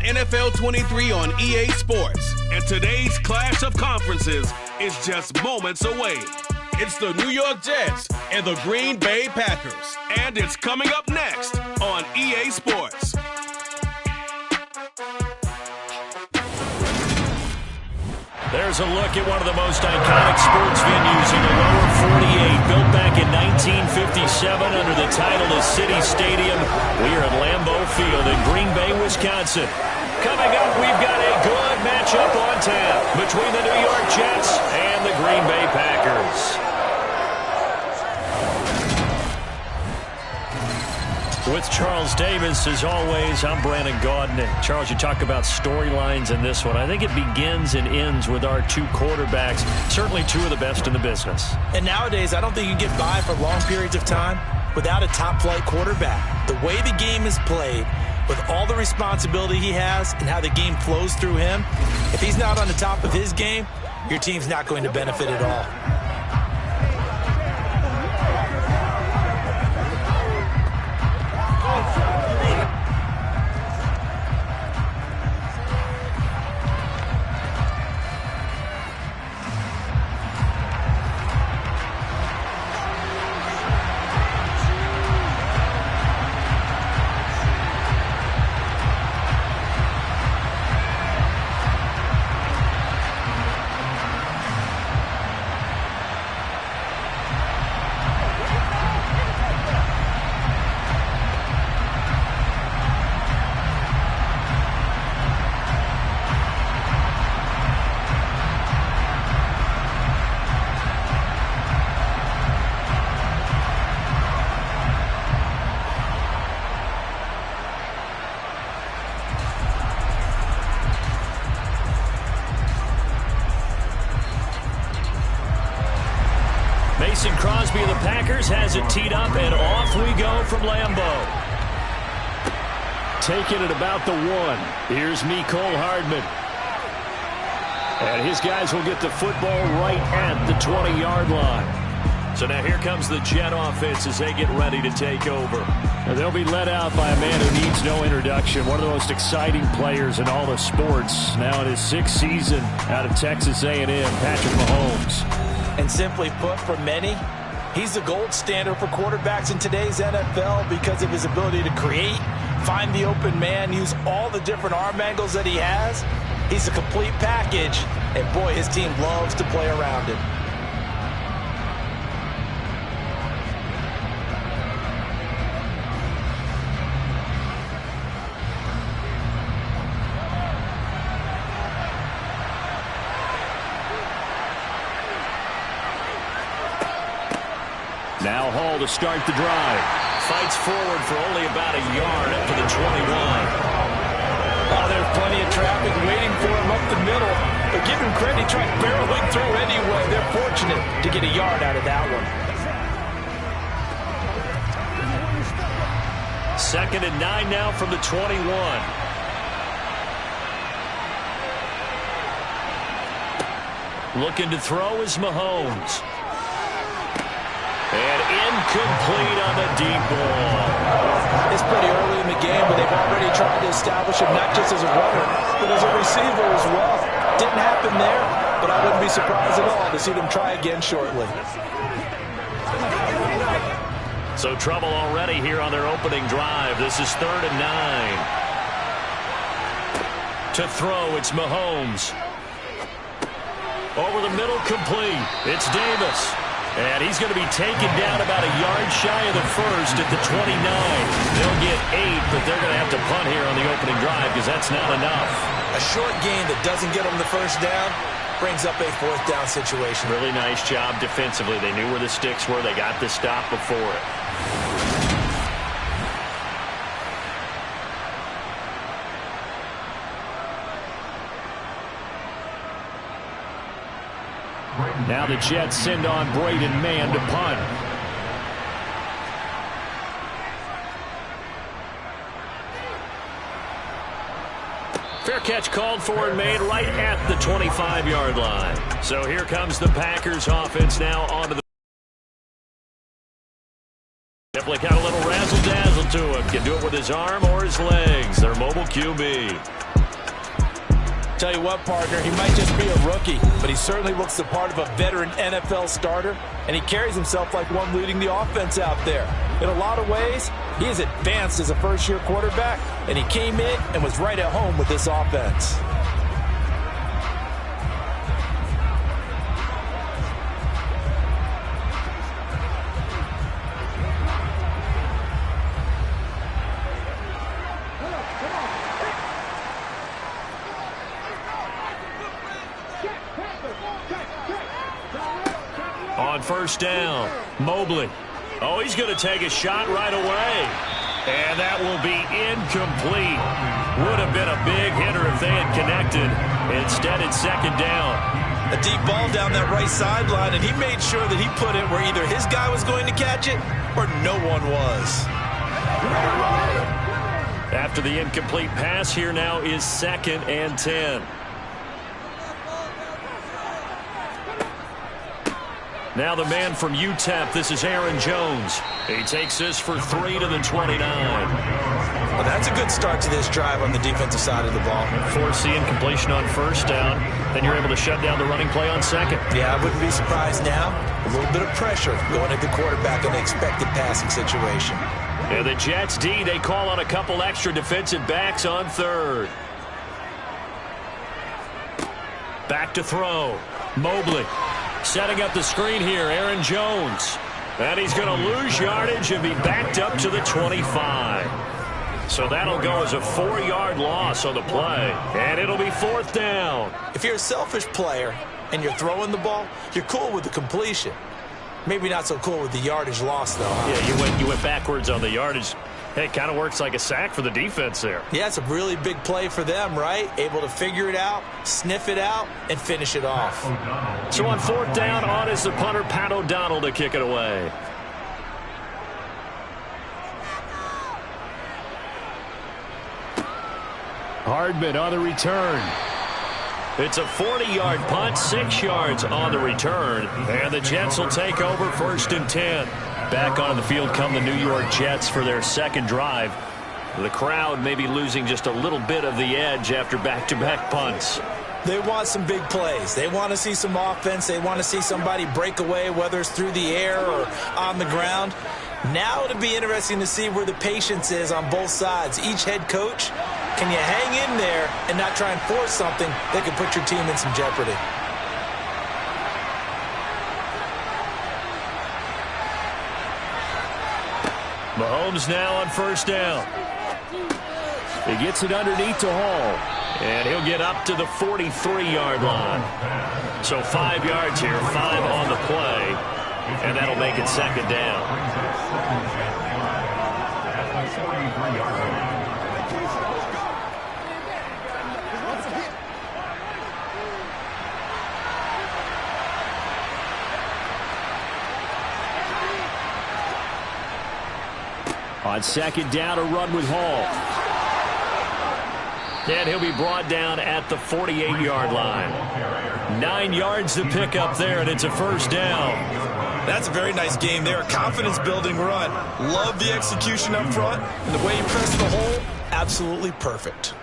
NFL 23 on EA Sports. And today's clash of conferences is just moments away. It's the New York Jets and the Green Bay Packers. And it's coming up next on EA Sports. There's a look at one of the most iconic sports venues in the lower 48, built back in 1957 under the title of City Stadium. We are at Lambeau Field in Green Bay, Wisconsin. Coming up, we've got a good matchup on tap between the New York Jets and the Green Bay Packers. With Charles Davis, as always, I'm Brandon Gaudin. And Charles, you talk about storylines in this one. I think it begins and ends with our two quarterbacks, certainly two of the best in the business. And nowadays, I don't think you can get by for long periods of time without a top-flight quarterback. The way the game is played, with all the responsibility he has and how the game flows through him, if he's not on the top of his game, your team's not going to benefit at all. Mason Crosby of the Packers has it teed up, and off we go from Lambeau. Taking it about the 1. Here's Mecole Hardman. And his guys will get the football right at the 20-yard line. So now here comes the Jet offense as they get ready to take over. And they'll be led out by a man who needs no introduction. One of the most exciting players in all of sports. Now in his 6th season out of Texas A&M, Patrick Mahomes. And simply put, for many, he's the gold standard for quarterbacks in today's NFL because of his ability to create, find the open man, use all the different arm angles that he has. He's a complete package, and boy, his team loves to play around him. Now Hall to start the drive. Fights forward for only about a yard up to the 21. Oh, there's plenty of traffic waiting for him up the middle. But give him credit, he tried barreling through anyway. They're fortunate to get a yard out of that one. 2nd and 9 now from the 21. Looking to throw is Mahomes. And incomplete on the deep ball. It's pretty early in the game, but they've already tried to establish him not just as a runner, but as a receiver as well. Didn't happen there, but I wouldn't be surprised at all to see them try again shortly. So trouble already here on their opening drive. This is 3rd and 9. To throw, it's Mahomes. Over the middle, complete. It's Davis. And he's going to be taken down about a yard shy of the first at the 29. They'll get 8, but they're going to have to punt here on the opening drive because that's not enough. A short gain that doesn't get them the first down brings up a 4th down situation. Really nice job defensively. They knew where the sticks were. They got the stop before it. Now the Jets send on Braden Mann to punt. Fair catch called for and made right at the 25-yard line. So here comes the Packers offense now onto the... Definitely got a little razzle-dazzle to him. Can do it with his arm or his legs. Their mobile QB. Tell you what, partner, he might just be a rookie, but he certainly looks the part of a veteran NFL starter, and he carries himself like one leading the offense out there. In a lot of ways, he is advanced as a first-year quarterback, and he came in and was right at home with this offense. On first down, Mobley. Oh, he's going to take a shot right away. And that will be incomplete. Would have been a big hitter if they had connected. Instead, it's second down. A deep ball down that right sideline, and he made sure that he put it where either his guy was going to catch it or no one was. After the incomplete pass, here now is 2nd and 10. Now the man from UTEP, this is Aaron Jones. He takes this for 3 to the 29. Well, that's a good start to this drive on the defensive side of the ball. Force the incompletion on first down. Then you're able to shut down the running play on second. Yeah, I wouldn't be surprised now. A little bit of pressure going at the quarterback in an expected passing situation. And the Jets D, they call on a couple extra defensive backs on third. Back to throw. Mobley. Setting up the screen here, Aaron Jones. And he's going to lose yardage and be backed up to the 25. So that'll go as a 4-yard loss on the play. And it'll be 4th down. If you're a selfish player and you're throwing the ball, you're cool with the completion. Maybe not so cool with the yardage loss, though. Huh? Yeah, you went backwards on the yardage. Hey, it kind of works like a sack for the defense there. Yeah, it's a really big play for them, right? Able to figure it out, sniff it out, and finish it off. So on 4th down, on is the punter, Pat O'Donnell, to kick it away. Hardman on the return. It's a 40-yard punt, 6 yards on the return. And the Jets will take over 1st and 10. Back on the field come the New York Jets for their second drive. The crowd may be losing just a little bit of the edge after back-to-back punts. They want some big plays. They want to see some offense. They want to see somebody break away, whether it's through the air or on the ground. Now it'll be interesting to see where the patience is on both sides. Each head coach, can you hang in there and not try and force something that could put your team in some jeopardy? Mahomes now on first down. He gets it underneath to Hall. And he'll get up to the 43-yard line. So 5 yards here, 5 on the play. And that'll make it 2nd down. On 2nd down, a run with Hall. And he'll be brought down at the 48-yard line. 9 yards to pick up there, and it's a 1st down. That's a very nice game there. A confidence-building run. Love the execution up front. And the way he pressed the hole, absolutely perfect.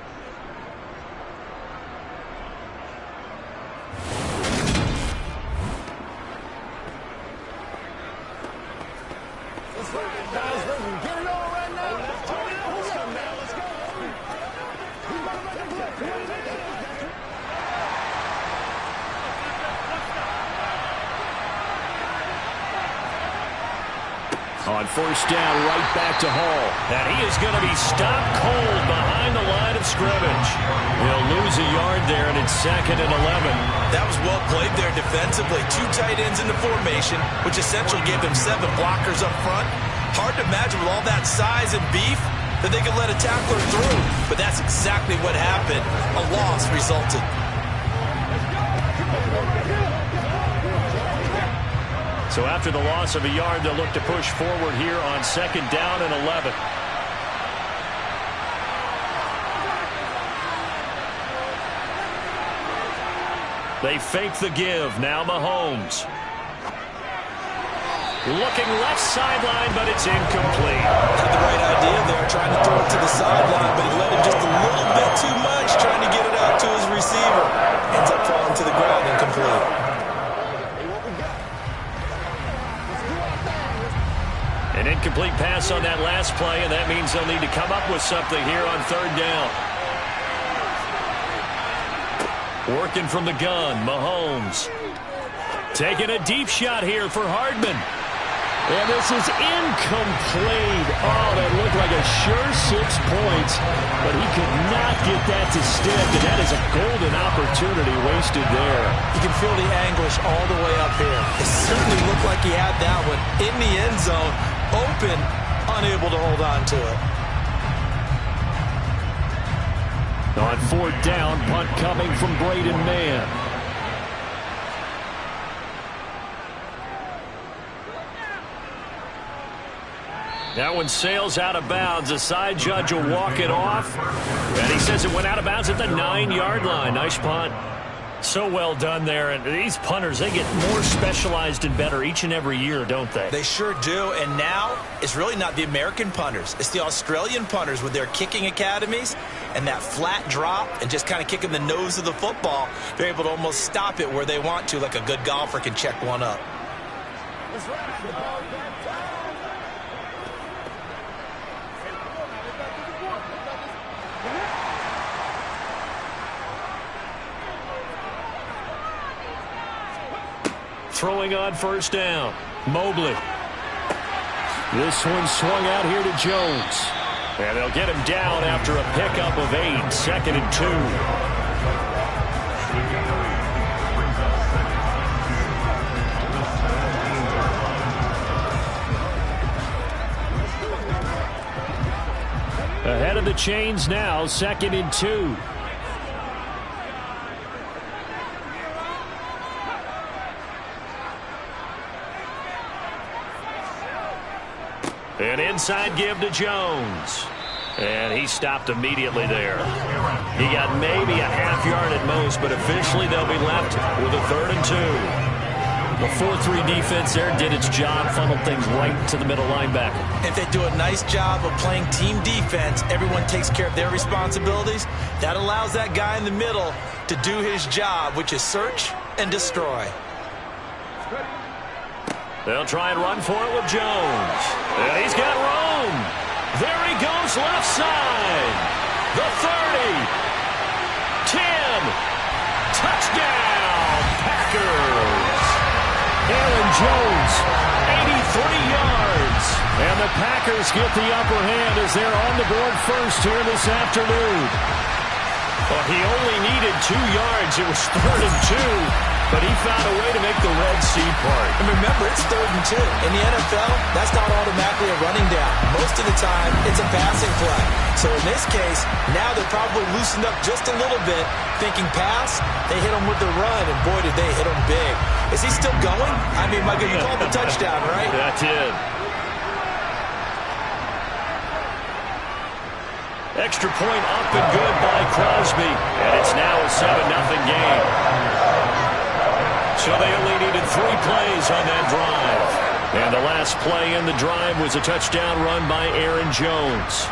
On 1st down, right back to Hall. And he is going to be stopped cold behind the line of scrimmage. He'll lose a yard there, and it's 2nd and 11. That was well played there defensively. 2 tight ends in the formation, which essentially gave them 7 blockers up front. Hard to imagine with all that size and beef that they could let a tackler through. But that's exactly what happened. A loss resulted. So after the loss of a yard, they'll look to push forward here on 2nd down and 11. They fake the give. Now Mahomes. Looking left sideline, but it's incomplete. Had the right idea there, trying to throw it to the sideline, but he let it just a little bit too much, trying to get it out to his receiver. Ends up falling to the ground incomplete. An incomplete pass on that last play, and that means they'll need to come up with something here on third down. Working from the gun, Mahomes. Taking a deep shot here for Hardman. And this is incomplete. Oh, that looked like a sure 6 points, but he could not get that to stick, and that is a golden opportunity wasted there. You can feel the anguish all the way up here. It certainly looked like he had that one in the end zone, open, unable to hold on to it. On fourth down, punt coming from Braden Mann. That one sails out of bounds. The side judge will walk it off. And he says it went out of bounds at the 9-yard line. Nice punt. So well done there. And these punters, they get more specialized and better each and every year, don't they? They sure do. And now it's really not the American punters. It's the Australian punters with their kicking academies and that flat drop and just kind of kicking the nose of the football. They're able to almost stop it where they want to, like a good golfer can check one up. Throwing on first down, Mobley. This one swung out here to Jones. And they'll get him down after a pickup of 8, 2nd and 2. Ahead of the chains now, 2nd and 2. An inside give to Jones. And he stopped immediately there. He got maybe a half yard at most, but officially they'll be left with a 3rd and 2. The 4-3 defense there did its job, funneled things right to the middle linebacker. If they do a nice job of playing team defense, everyone takes care of their responsibilities. That allows that guy in the middle to do his job, which is search and destroy. They'll try and run for it with Jones. And he's got room. There he goes, left side. The 30. 10. Touchdown, Packers. Aaron Jones, 83 yards. And the Packers get the upper hand as they're on the board first here this afternoon. Well, he only needed 2 yards. It was 3rd and 2. But he found a way to make the Red Sea part. And remember, it's 3rd and 2. In the NFL, that's not automatically a running down. Most of the time, it's a passing play. So in this case, now they're probably loosened up just a little bit, thinking pass. They hit him with the run, and boy, did they hit him big. Is he still going? I mean, Michael, you called the touchdown, right? That's it. Extra point up and good by Crosby. And it's now a 7-0 game. So they only needed 3 plays on that drive. And the last play in the drive was a touchdown run by Aaron Jones.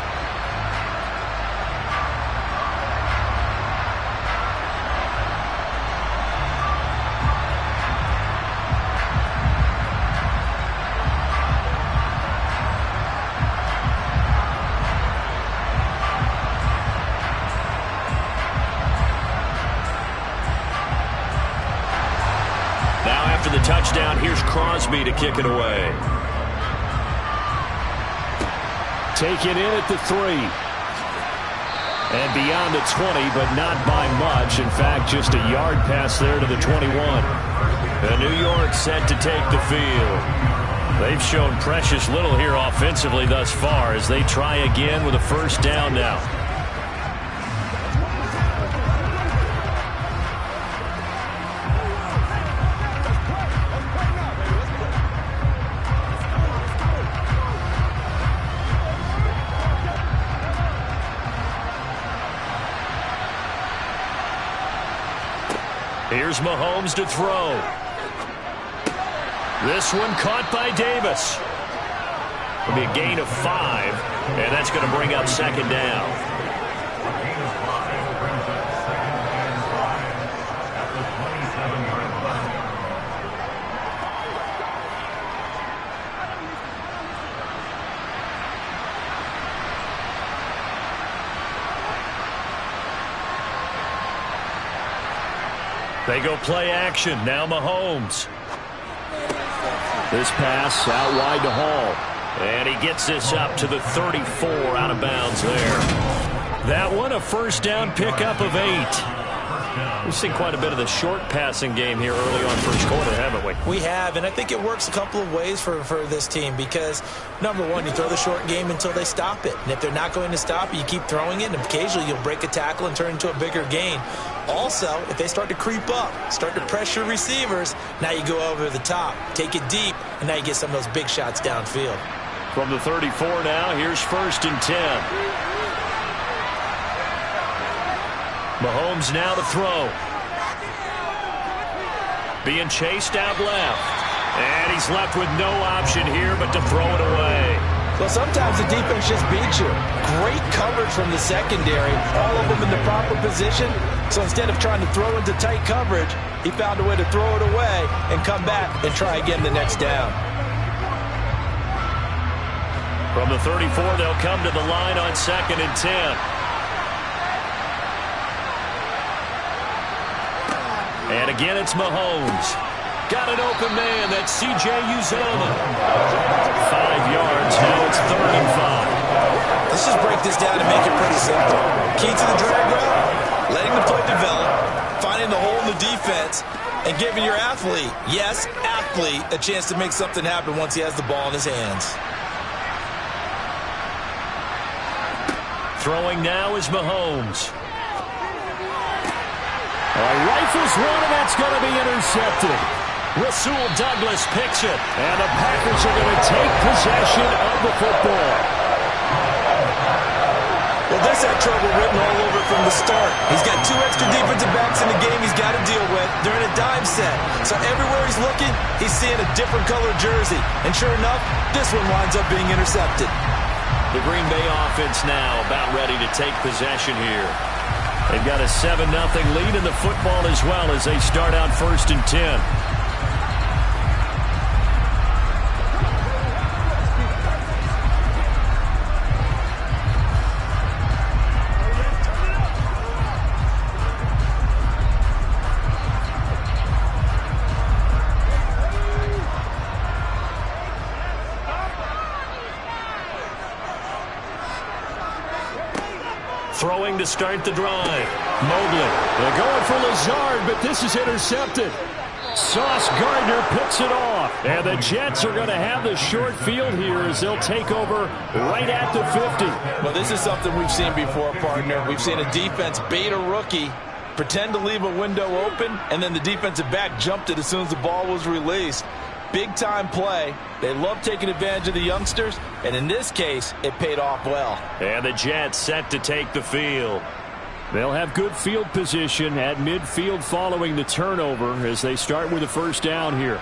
The touchdown, here's Crosby to kick it away. Taken in at the 3. And beyond the 20, but not by much. In fact, just a yard pass there to the 21. And New York set to take the field. They've shown precious little here offensively thus far as they try again with a first down now. Here's Mahomes to throw. This one caught by Davis. It'll be a gain of 5, and that's going to bring up 2nd down. They go play action. Now Mahomes. This pass out wide to Hall. And he gets this up to the 34, out of bounds there. That one, a first down pickup of 8. We've seen quite a bit of the short passing game here early on first quarter, haven't we? We have, and I think it works a couple of ways for this team because, number one, you throw the short game until they stop it. And if they're not going to stop it, you keep throwing it, and occasionally you'll break a tackle and turn into a bigger gain. Also, if they start to creep up, start to pressure receivers, now you go over the top, take it deep, and now you get some of those big shots downfield. From the 34 now, here's 1st and 10. Mahomes now to throw. Being chased out left. And he's left with no option here but to throw it away. Well, sometimes the defense just beats you. Great coverage from the secondary. All of them in the proper position. So instead of trying to throw into tight coverage, he found a way to throw it away and come back and try again the next down. From the 34, they'll come to the line on 2nd and 10. And again, it's Mahomes. Got an open man. That's C.J. Uzomah. 5 yards. Now it's 3rd and 5. Let's just break this down and make it pretty simple. Key to the drag route, letting the play develop, finding the hole in the defense, and giving your athlete, yes, athlete, a chance to make something happen once he has the ball in his hands. Throwing now is Mahomes. Rifles one, and that's going to be intercepted. Rasul Douglas picks it, and the Packers are going to take possession of the football. Well, this had trouble written all over from the start. He's got 2 extra defensive backs in the game he's got to deal with. They're in a dime set. So everywhere he's looking, he's seeing a different color jersey. And sure enough, this one winds up being intercepted. The Green Bay offense now about ready to take possession here. They've got a 7-0 lead in the football as well as they start out 1st and 10. Throwing to start the drive. Mobley. They're going for Lazard, but this is intercepted. Sauce Gardner picks it off. And the Jets are going to have the short field here as they'll take over right at the 50. Well, this is something we've seen before, partner. We've seen a defense bait a rookie, pretend to leave a window open, and then the defensive back jumped it as soon as the ball was released. Big-time play. They love taking advantage of the youngsters, and in this case, it paid off well. And the Jets set to take the field. They'll have good field position at midfield following the turnover as they start with a 1st down here.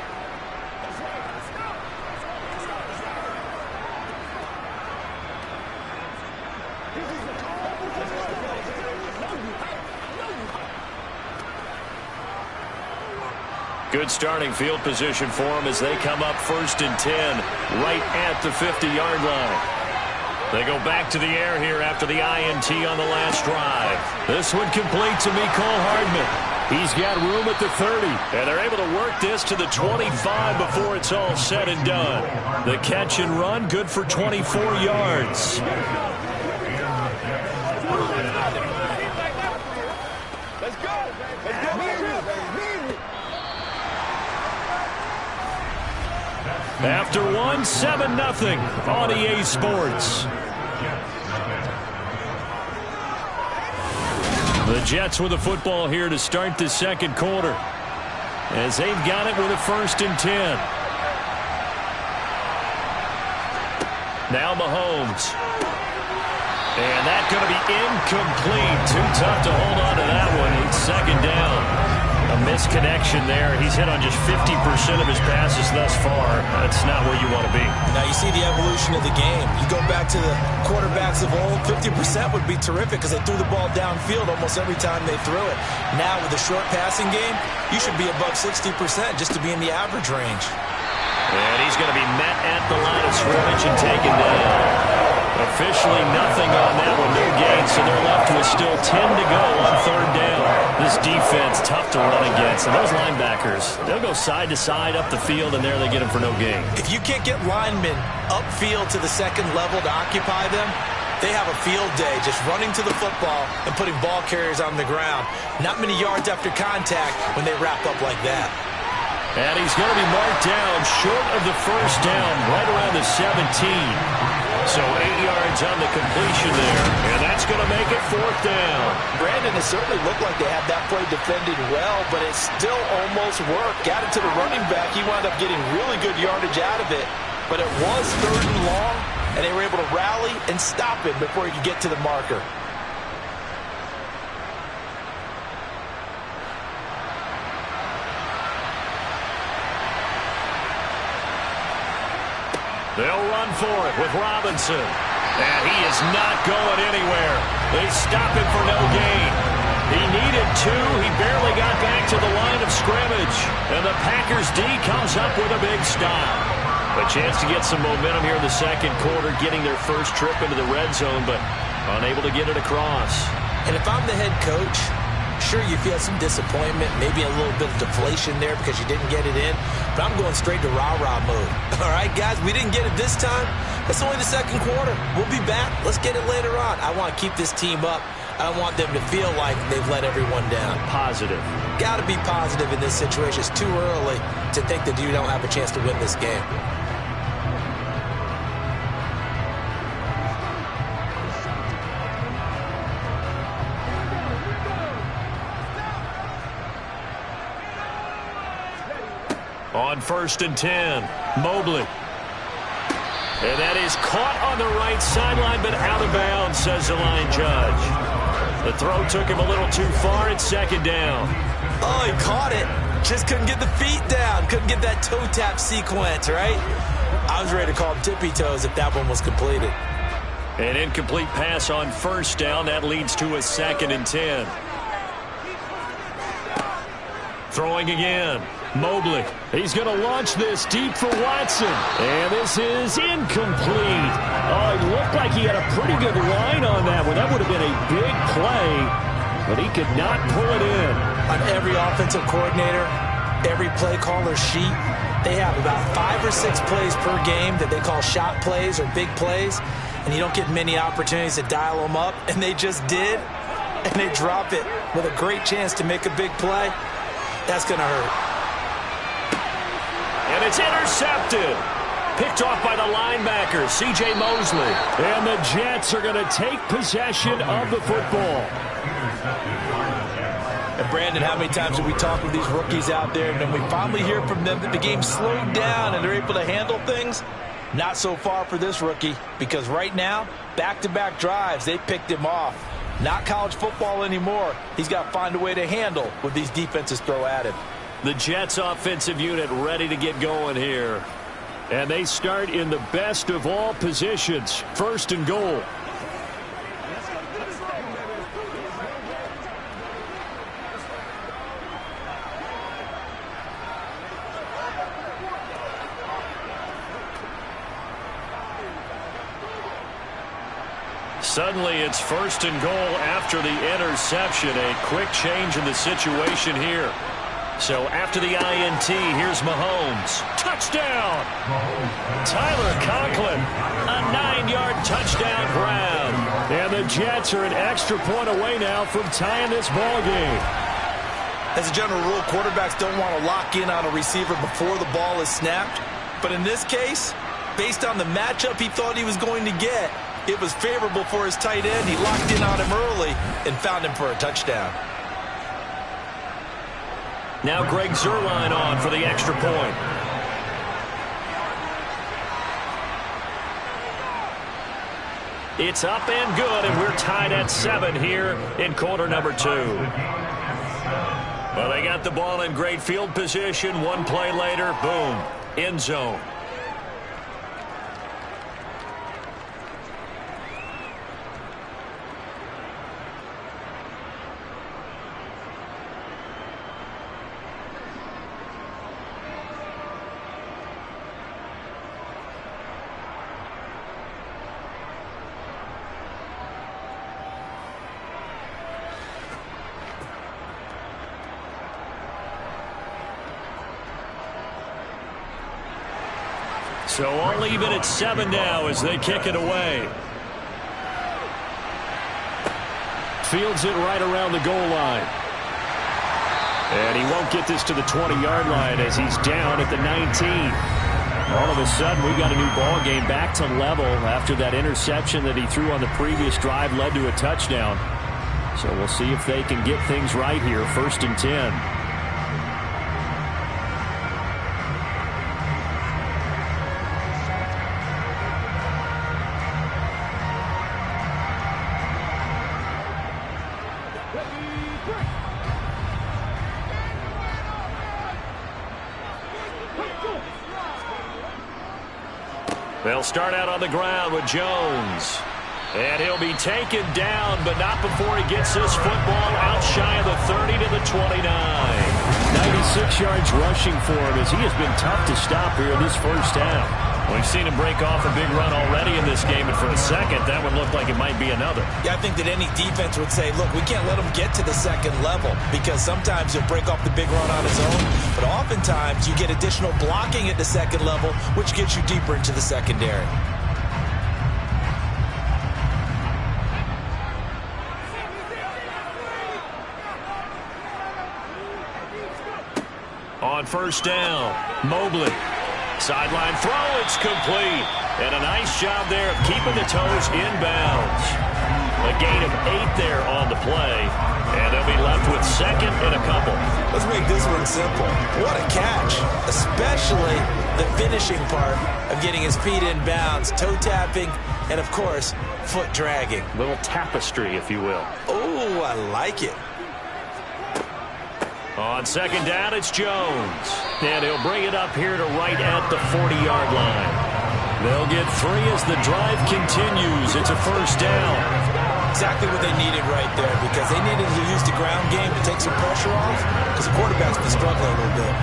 Good starting field position for them as they come up 1st and 10 right at the 50-yard line. They go back to the air here after the INT on the last drive. This one complete to Mecole Hardman. He's got room at the 30. And they're able to work this to the 25 before it's all said and done. The catch and run good for 24 yards. Let's go. After one, 7-0 on EA Sports. The Jets with the football here to start the 2nd quarter as they've got it with a 1st and 10. Now Mahomes. And that's going to be incomplete. Too tough to hold on to that one. It's 2nd down. A misconnection there. He's hit on just 50% of his passes thus far. That's not where you want to be. Now you see the evolution of the game. You go back to the quarterbacks of old, 50% would be terrific because they threw the ball downfield almost every time they threw it. Now with a short passing game, you should be above 60% just to be in the average range. And he's going to be met at the line of scrimmage and taken down. Officially nothing on that one, no gain, so they're left with still 10 to go on third down. This defense, tough to run against, and those linebackers, they'll go side to side up the field, and there they get them for no gain. If you can't get linemen upfield to the second level to occupy them, they have a field day just running to the football and putting ball carriers on the ground. Not many yards after contact when they wrap up like that. And he's going to be marked down short of the first down, right around the 17. So 8 yards on the completion there, and that's going to make it fourth down. Brandon, it certainly looked like they had that play defended well, but it still almost worked. Got it to the running back. He wound up getting really good yardage out of it, but it was third and long, and they were able to rally and stop him before he could get to the marker. They'll run for it with Robinson. And he is not going anywhere. They stop him for no gain. He needed 2. He barely got back to the line of scrimmage. And the Packers D comes up with a big stop. A chance to get some momentum here in the second quarter, getting their first trip into the red zone, but unable to get it across. And if I'm the head coach, sure, you feel some disappointment, maybe a little bit of deflation there because you didn't get it in, but I'm going straight to rah-rah mode. All right, guys, we didn't get it this time. It's only the second quarter. We'll be back. Let's get it later on. I want to keep this team up. I don't want them to feel like they've let everyone down. Positive. Got to be positive in this situation. It's too early to think that you don't have a chance to win this game. On 1st and 10, Mobley. And that is caught on the right sideline, but out of bounds, says the line judge. The throw took him a little too far. It's second down. Oh, he caught it. Just couldn't get the feet down. Couldn't get that toe tap sequence, right? I was ready to call him tippy toes if that one was completed. An incomplete pass on 1st down. That leads to a 2nd and 10. Throwing again. Mobley. He's going to launch this deep for Watson. And this is incomplete. Oh, it looked like he had a pretty good line on that one. That would have been a big play, but he could not pull it in. On every offensive coordinator, every play caller sheet, they have about 5 or 6 plays per game that they call shot plays or big plays, and you don't get many opportunities to dial them up, and they just did, and they drop it with a great chance to make a big play. That's going to hurt. And it's intercepted. Picked off by the linebacker, C.J. Mosley. And the Jets are going to take possession of the football. And Brandon, how many times have we talked with these rookies out there, and then we finally hear from them that the game slowed down and they're able to handle things? Not so far for this rookie, because right now, back-to-back drives, they picked him off. Not college football anymore. He's got to find a way to handle what these defenses throw at him. The Jets offensive unit ready to get going here. And they start in the best of all positions. 1st and goal. Suddenly it's 1st and goal after the interception. A quick change in the situation here. So after the INT, here's Mahomes. Touchdown! Tyler Conklin, a 9-yard touchdown grab. And the Jets are an extra point away now from tying this ball game. As a general rule, quarterbacks don't want to lock in on a receiver before the ball is snapped. But in this case, based on the matchup he thought he was going to get, it was favorable for his tight end. He locked in on him early and found him for a touchdown. Now Greg Zuerlein on for the extra point. It's up and good, and we're tied at 7 here in quarter number 2. Well, they got the ball in great field position. One play later, boom, end zone. So all even at 7 now as they kick it away. Fields it right around the goal line. And he won't get this to the 20-yard line as he's down at the 19. All of a sudden, we got a new ball game back to level after that interception that he threw on the previous drive led to a touchdown. So we'll see if they can get things right here. 1st and 10. They'll start out on the ground with Jones. And he'll be taken down, but not before he gets this football out shy of the 30 to the 29. 96 yards rushing for him as he has been tough to stop here in this first half. We've seen him break off a big run already in this game, and for a second, that would look like it might be another. Yeah, I think that any defense would say, look, we can't let him get to the second level because sometimes he'll break off the big run on his own, but oftentimes you get additional blocking at the second level, which gets you deeper into the secondary. On 1st down, Mobley. Sideline throw, it's complete. And a nice job there of keeping the toes inbounds. A gain of 8 there on the play. And they'll be left with 2nd and a couple. Let's make this one simple. What a catch. Especially the finishing part of getting his feet in bounds, toe tapping, and of course, foot dragging. Little tapestry, if you will. Oh, I like it. On 2nd down, it's Jones. And he'll bring it up here to right at the 40-yard line. They'll get 3 as the drive continues. It's a 1st down. Exactly what they needed right there because they needed to use the ground game to take some pressure off because the quarterback's been struggling a little bit.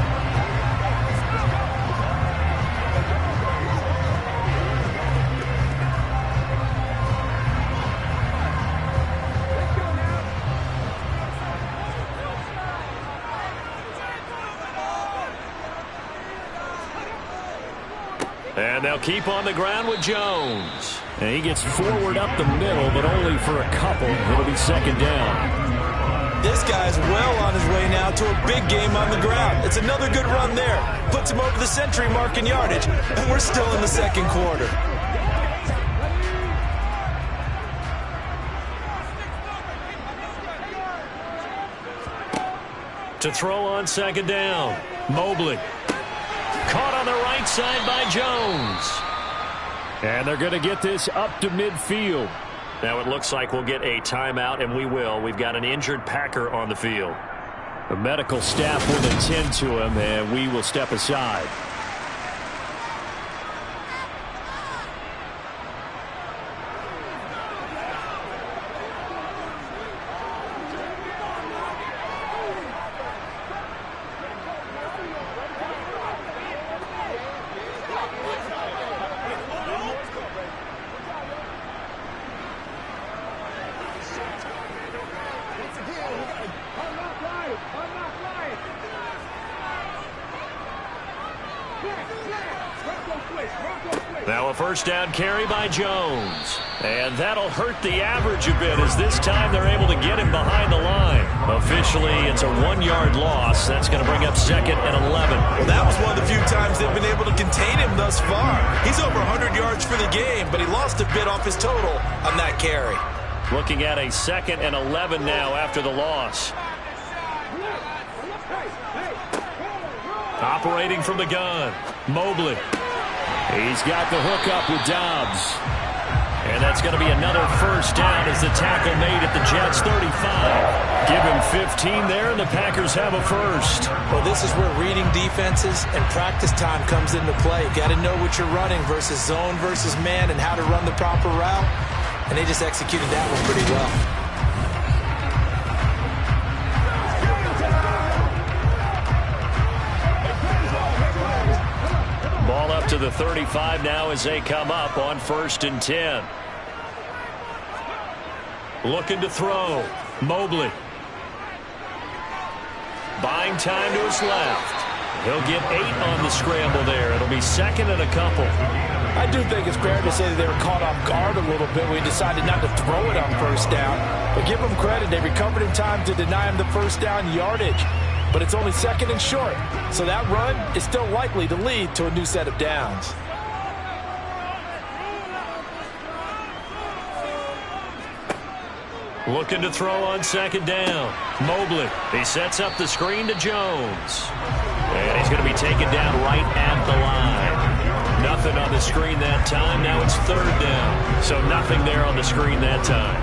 And they'll keep on the ground with Jones. And he gets forward up the middle, but only for a couple. It'll be 2nd down. This guy's well on his way now to a big game on the ground. It's another good run there. Puts him over the century mark in yardage, and we're still in the 2nd quarter. To throw on 2nd down, Mobley. Caught on the right side by Jones. And they're going to get this up to midfield. Now it looks like we'll get a timeout, and we will. We've got an injured Packer on the field. The medical staff will attend to him, and we will step aside. Now a 1st down carry by Jones. And that'll hurt the average a bit as this time they're able to get him behind the line. Officially, it's a 1-yard loss. That's going to bring up 2nd and 11. Well, that was one of the few times they've been able to contain him thus far. He's over 100 yards for the game, but he lost a bit off his total on that carry. Looking at a 2nd and 11 now after the loss. Operating from the gun, Mobley. He's got the hook up with Dobbs. And that's going to be another 1st down as the tackle made at the Jets' 35. Give him 15 there, and the Packers have a 1st. Well, this is where reading defenses and practice time comes into play. You got to know what you're running versus zone versus man and how to run the proper route. And they just executed that one pretty well. Ball up to the 35 now as they come up on 1st and 10. Looking to throw. Mobley. Buying time to his left. He'll get 8 on the scramble there. It'll be second and a couple. I do think it's fair to say that they were caught off guard a little bit when he decided not to throw it on first down. But give them credit. They recovered in time to deny him the first down yardage. But it's only second and short. So that run is still likely to lead to a new set of downs. Looking to throw on second down. Mobley. He sets up the screen to Jones. And he's going to be taken down right at the line. Nothing on the screen that time. Now it's third down. So nothing there on the screen that time.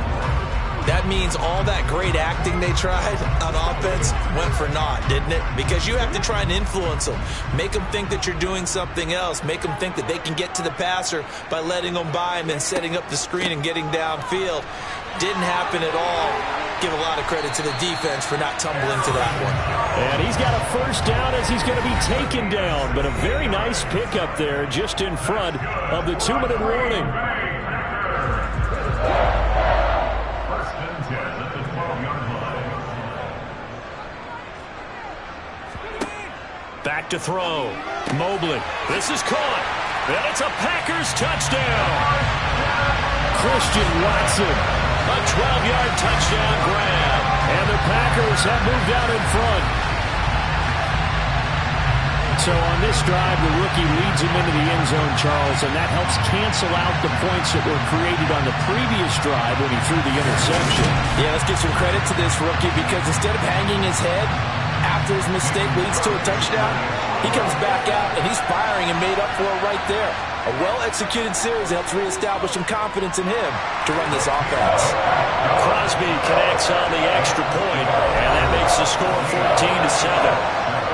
That means all that great acting they tried on offense went for naught, didn't it? Because you have to try and influence them. Make them think that you're doing something else. Make them think that they can get to the passer by letting them by him and setting up the screen and getting downfield. Didn't happen at all. Give a lot of credit to the defense for not tumbling to that one. And he's got a first down as he's going to be taken down. But a very nice pickup there just in front of the 2-minute warning. Back to throw. Mobley. This is caught. And it's a Packers touchdown. Christian Watson. A 12-yard touchdown grab. And the Packers have moved out in front. So on this drive, the rookie leads him into the end zone, Charles, and that helps cancel out the points that were created on the previous drive when he threw the interception. Yeah, let's give some credit to this rookie because instead of hanging his head after his mistake leads to a touchdown, he comes back out and he's firing and made up for it right there. A well-executed series helps reestablish some confidence in him to run this offense. Crosby connects on the extra point, and that makes the score 14-7.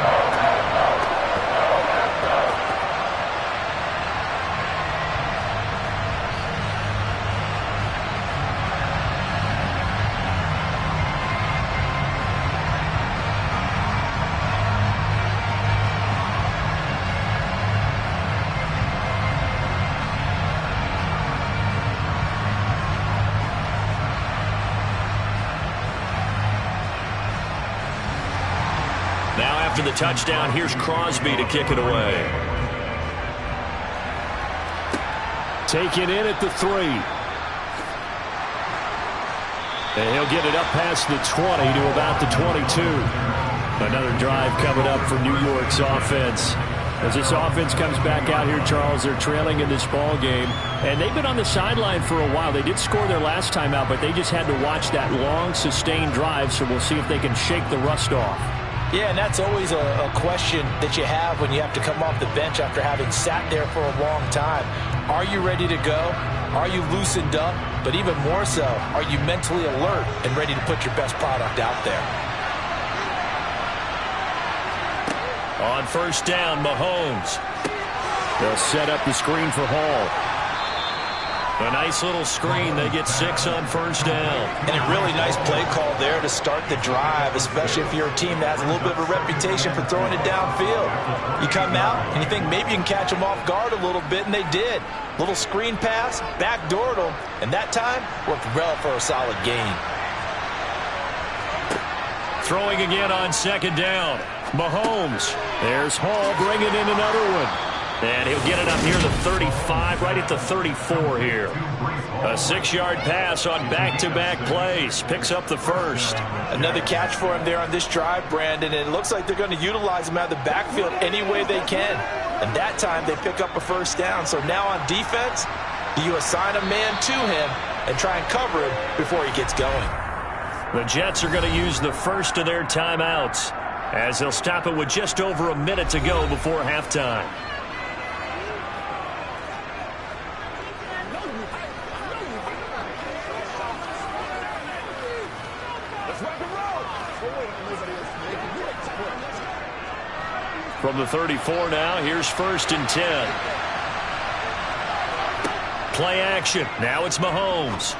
After the touchdown, here's Crosby to kick it away. Taken in at the 3. And he'll get it up past the 20 to about the 22. Another drive coming up for New York's offense. As this offense comes back out here, Charles, they're trailing in this ball game. And they've been on the sideline for a while. They did score their last time out, but they just had to watch that long, sustained drive, so we'll see if they can shake the rust off. Yeah, and that's always a question that you have when you have to come off the bench after having sat there for a long time. Are you ready to go? Are you loosened up? But even more so, are you mentally alert and ready to put your best product out there? On first down, Mahomes. They'll set up the screen for Hall. A nice little screen. They get 6 on first down. And a really nice play call there to start the drive, especially if you're a team that has a little bit of a reputation for throwing it downfield. You come out and you think maybe you can catch them off guard a little bit, and they did. Little screen pass, backdoored them, and that time worked well for a solid gain. Throwing again on second down. Mahomes. There's Hall bringing in another one. And he'll get it up near the 35, right at the 34 here. A 6-yard pass on back-to-back plays. Picks up the first. Another catch for him there on this drive, Brandon. And it looks like they're going to utilize him out of the backfield any way they can. And that time they pick up a first down. So now on defense, you assign a man to him and try and cover him before he gets going. The Jets are going to use the first of their timeouts as they'll stop it with just over a minute to go before halftime. From the 34 now, here's first and 10. Play action. Now it's Mahomes.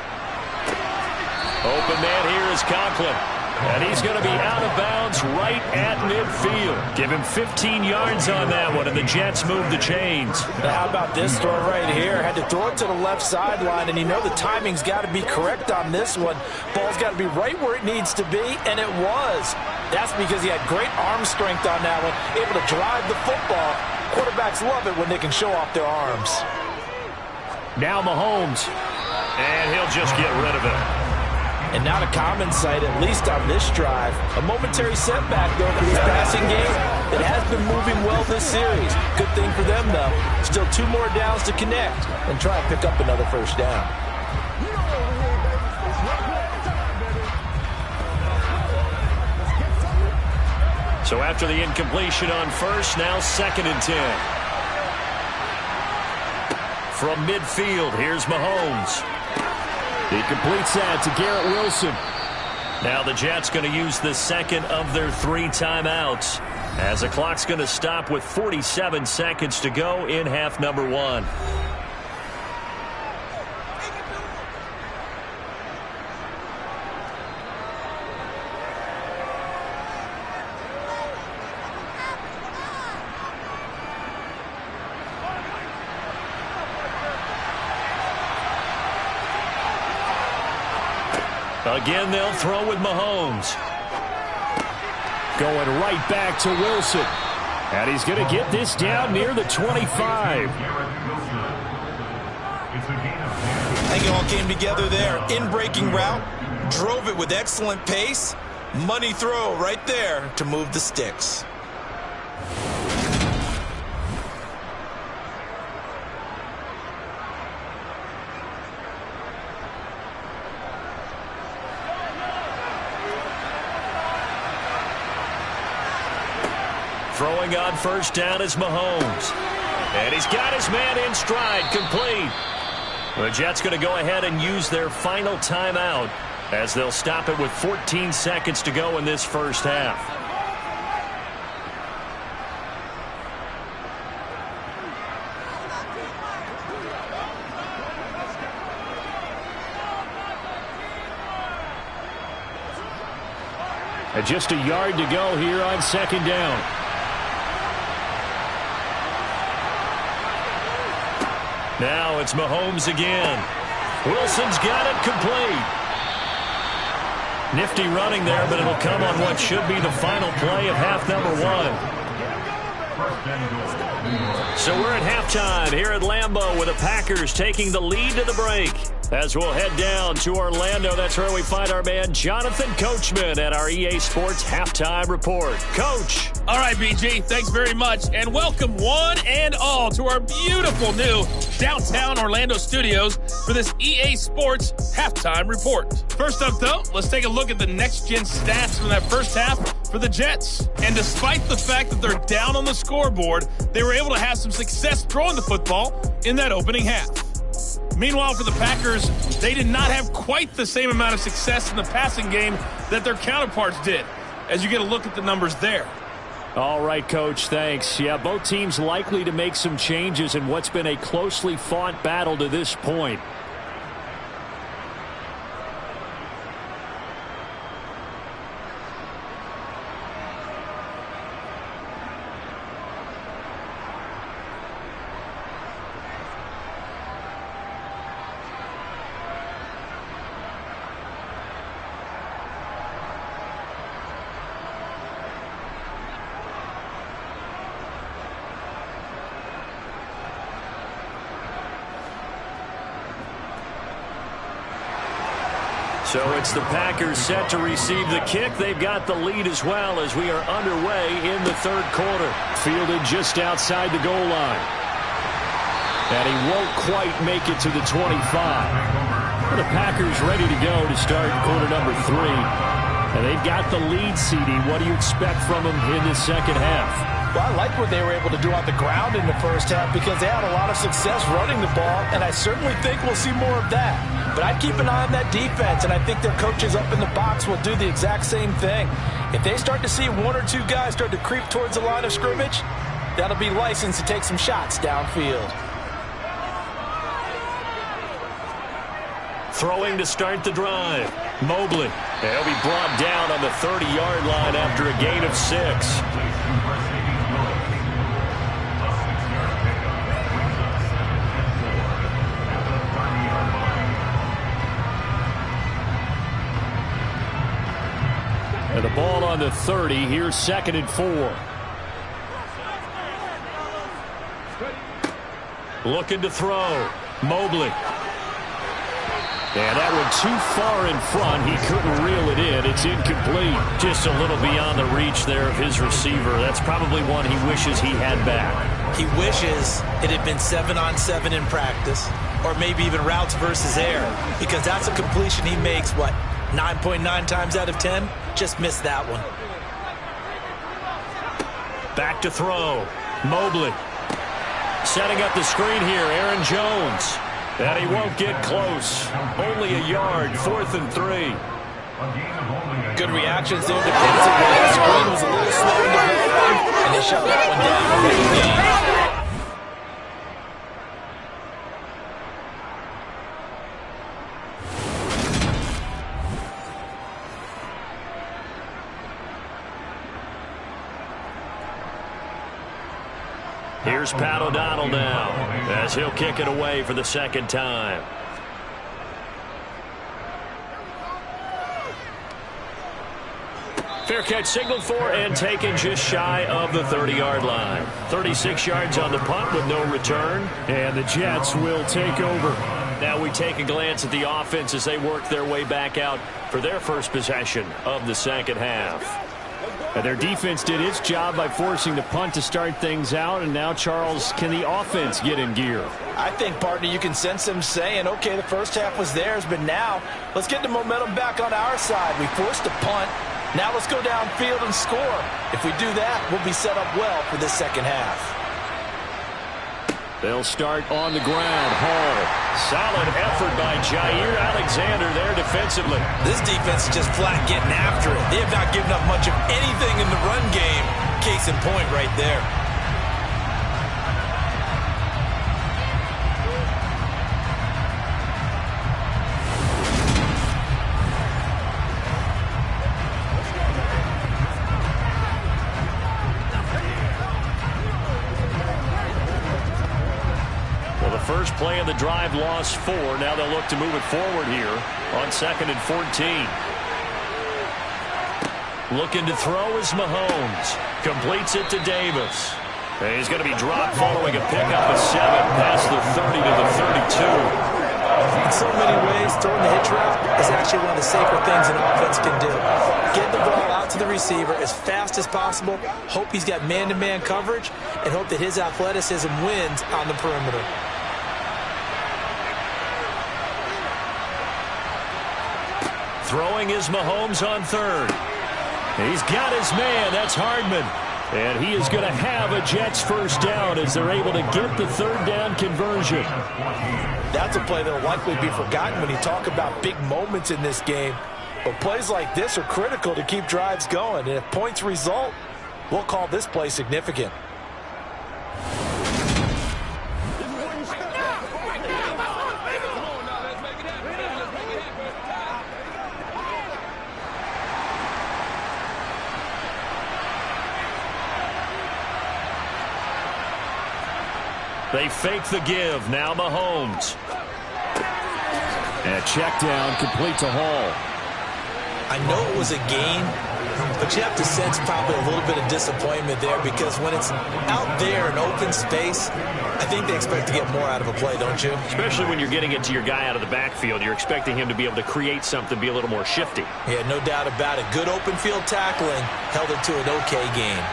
Open man here is Conklin. And he's going to be out of bounds right at midfield. Give him 15 yards on that one, and the Jets move the chains. Now how about this throw right here? Had to throw it to the left sideline, and you know the timing's got to be correct on this one. Ball's got to be right where it needs to be, and it was. That's because he had great arm strength on that one, able to drive the football. Quarterbacks love it when they can show off their arms. Now Mahomes, and he'll just get rid of it. And not a common sight, at least on this drive. A momentary setback, though, for this passing game that has been moving well this series. Good thing for them, though. Still 2 more downs to connect and try and pick up another first down. So after the incompletion on first, now 2nd and 10. From midfield, here's Mahomes. He completes that to Garrett Wilson. Now the Jets going to use the second of their 3 timeouts, as the clock's going to stop with 47 seconds to go in half number 1. Again, they'll throw with Mahomes. Going right back to Wilson. And he's going to get this down near the 25. I think it all came together there. In-breaking route. Drove it with excellent pace. Money throw right there to move the sticks. Throwing on first down is Mahomes. And he's got his man in stride, complete. The Jets going to go ahead and use their final timeout, as they'll stop it with 14 seconds to go in this first half. And just a yard to go here on 2nd down. Now it's Mahomes again. Wilson's got it complete. Nifty running there, but it'll come on what should be the final play of half number 1. So we're at halftime here at Lambeau with the Packers taking the lead to the break. As we'll head down to Orlando, that's where we find our man Jonathan Coachman at our EA Sports Halftime Report. Coach. All right, BG, thanks very much, and welcome one and all to our beautiful new downtown Orlando studios for this EA Sports Halftime Report. First up, though, let's take a look at the next-gen stats from that first half for the Jets. And despite the fact that they're down on the scoreboard, they were able to have some success throwing the football in that opening half. Meanwhile, for the Packers, they did not have quite the same amount of success in the passing game that their counterparts did, as you get a look at the numbers there. All right, Coach, thanks. Yeah, both teams likely to make some changes in what's been a closely fought battle to this point. So it's the Packers set to receive the kick. They've got the lead as well as we are underway in the 3rd quarter. Fielded just outside the goal line. And he won't quite make it to the 25. The Packers ready to go to start quarter number 3. And they've got the lead, CD. What do you expect from them in the second half? Well, I like what they were able to do on the ground in the first half because they had a lot of success running the ball, and I certainly think we'll see more of that. But I'd keep an eye on that defense, and I think their coaches up in the box will do the exact same thing. If they start to see 1 or 2 guys start to creep towards the line of scrimmage, that'll be licensed to take some shots downfield. Throwing to start the drive. Mobley. He'll be brought down on the 30-yard line after a gain of 6. And the ball on the 30. Here's 2nd and 4. Looking to throw. Mobley. And that one too far in front. He couldn't reel it in. It's incomplete. Just a little beyond the reach there of his receiver. That's probably one he wishes he had back. He wishes it had been 7-on-7 in practice, or maybe even routes versus air, because that's a completion he makes, 9.9 times out of 10? Just missed that one. Back to throw. Mobley. Setting up the screen here, Aaron Jones. And he won't get close. Only a yard, 4th and 3. Good reactions there defensively. The screen was a little slow in developing, and they shut that one down for big gain. Here's Pat O'Donnell now as he'll kick it away for the 2nd time. Fair catch signaled for and taken just shy of the 30-yard line. 36 yards on the punt with no return, and the Jets will take over. Now we take a glance at the offense as they work their way back out for their first possession of the 2nd half. And their defense did its job by forcing the punt to start things out, and now, Charles, can the offense get in gear? I think, partner, you can sense them saying, okay, the first half was theirs, but now let's get the momentum back on our side. We forced a punt. Now let's go downfield and score. If we do that, we'll be set up well for this 2nd half. They'll start on the ground. Hall. Solid effort by Jair Alexander there defensively. This defense is just flat getting after it. They have not given up much of anything in the run game. Case in point right there. First play of the drive, lost 4. Now they'll look to move it forward here on 2nd and 14. Looking to throw is Mahomes. Completes it to Davis. And he's going to be dropped following a pickup of 7 past the 30 to the 32. In so many ways, throwing the hitch route is actually one of the safer things an offense can do. Get the ball out to the receiver as fast as possible, hope he's got man-to-man coverage, and hope that his athleticism wins on the perimeter. Throwing is Mahomes on 3rd. He's got his man. That's Hardman. And he is going to have a Jets first down as they're able to get the 3rd down conversion. That's a play that will likely be forgotten when you talk about big moments in this game. But plays like this are critical to keep drives going. And if points result, we'll call this play significant. They fake the give. Now Mahomes. And a check down complete to Hall. I know it was a gain, but you have to sense probably a little bit of disappointment there because when it's out there in open space, I think they expect to get more out of a play, don't you? Especially when you're getting it to your guy out of the backfield. You're expecting him to be able to create something, be a little more shifty. Yeah, no doubt about it. Good open field tackling held it to an okay gain.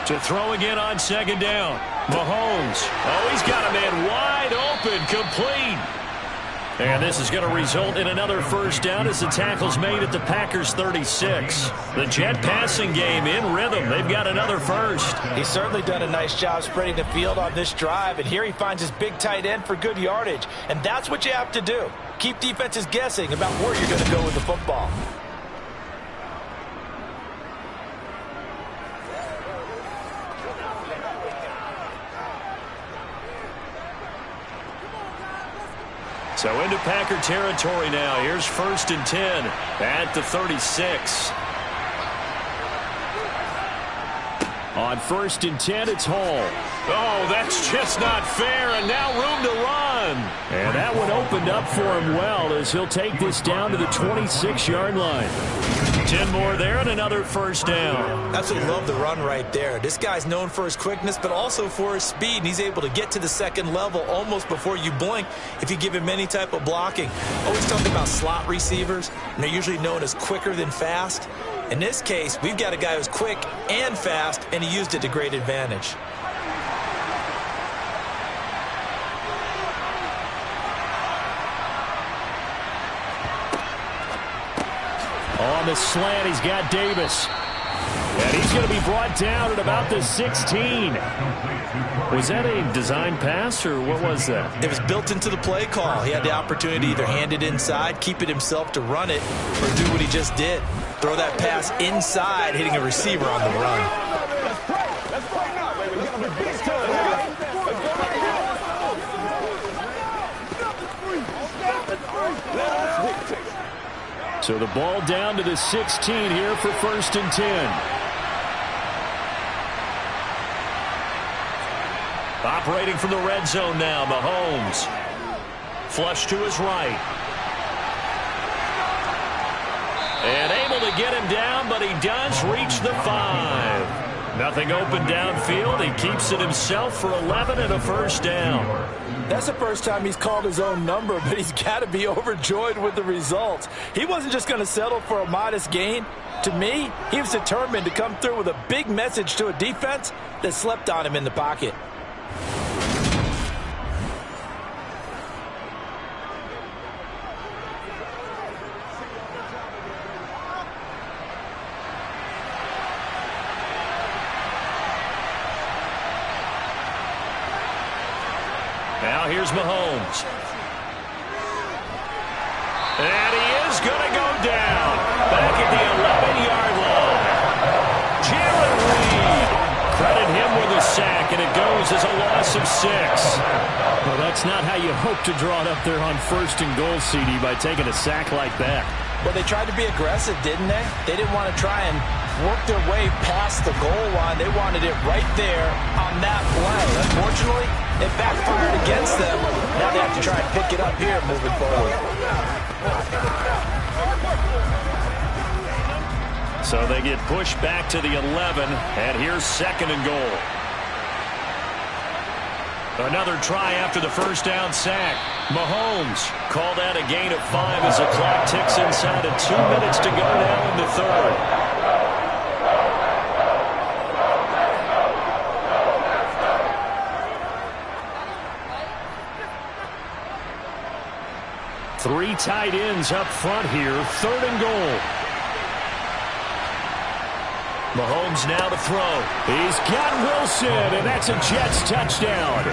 To throw again on 2nd down. Mahomes. Oh, he's got a man wide open, complete. And this is going to result in another first down as the tackle's made at the Packers' 36. The Jet passing game in rhythm. They've got another first. He's certainly done a nice job spreading the field on this drive, and here he finds his big tight end for good yardage. And that's what you have to do. Keep defenses guessing about where you're going to go with the football. So into Packer territory now. Here's 1st and 10 at the 36. On 1st and 10, it's Hall. Oh, that's just not fair, and now room to run. And that one opened up for him well as he'll take this down to the 26-yard line. 10 more there and another first down. Absolutely love the run right there. This guy's known for his quickness, but also for his speed, and he's able to get to the second level almost before you blink if you give him any type of blocking. Always talking about slot receivers, and they're usually known as quicker than fast. In this case, we've got a guy who's quick and fast, and he used it to great advantage. On the slant, he's got Davis. And he's going to be brought down at about the 16. Was that a design pass, or what was that? It was built into the play call. He had the opportunity to either hand it inside, keep it himself to run it, or do what he just did. Throw that pass inside, hitting a receiver on the run. So the ball down to the 16 here for 1st and 10. Operating from the red zone now, Mahomes. Flush to his right. And able to get him down, but he does reach the 5. Nothing open downfield. He keeps it himself for 11 and a first down. That's the first time he's called his own number, but he's got to be overjoyed with the results. He wasn't just going to settle for a modest gain. To me, he was determined to come through with a big message to a defense that slept on him in the pocket. Now here's Mahomes. And he is going to go down. Back at the 11-yard line. Jared Reed. Credit him with a sack, and it goes as a loss of 6. Well, that's not how you hope to draw it up there on 1st and goal, CD, by taking a sack like that. Well, they tried to be aggressive, didn't they? They didn't want to try and work their way past the goal line. They wanted it right there on that play. Unfortunately, it backfired against them. Now they have to try and pick it up here moving forward. So they get pushed back to the 11, and here's 2nd and goal. Another try after the first down sack. Mahomes called out a gain of 5 as the clock ticks inside of 2 minutes to go now in the 3rd. Three tight ends up front here. 3rd and goal. Mahomes now to throw. He's got Wilson, and that's a Jets touchdown.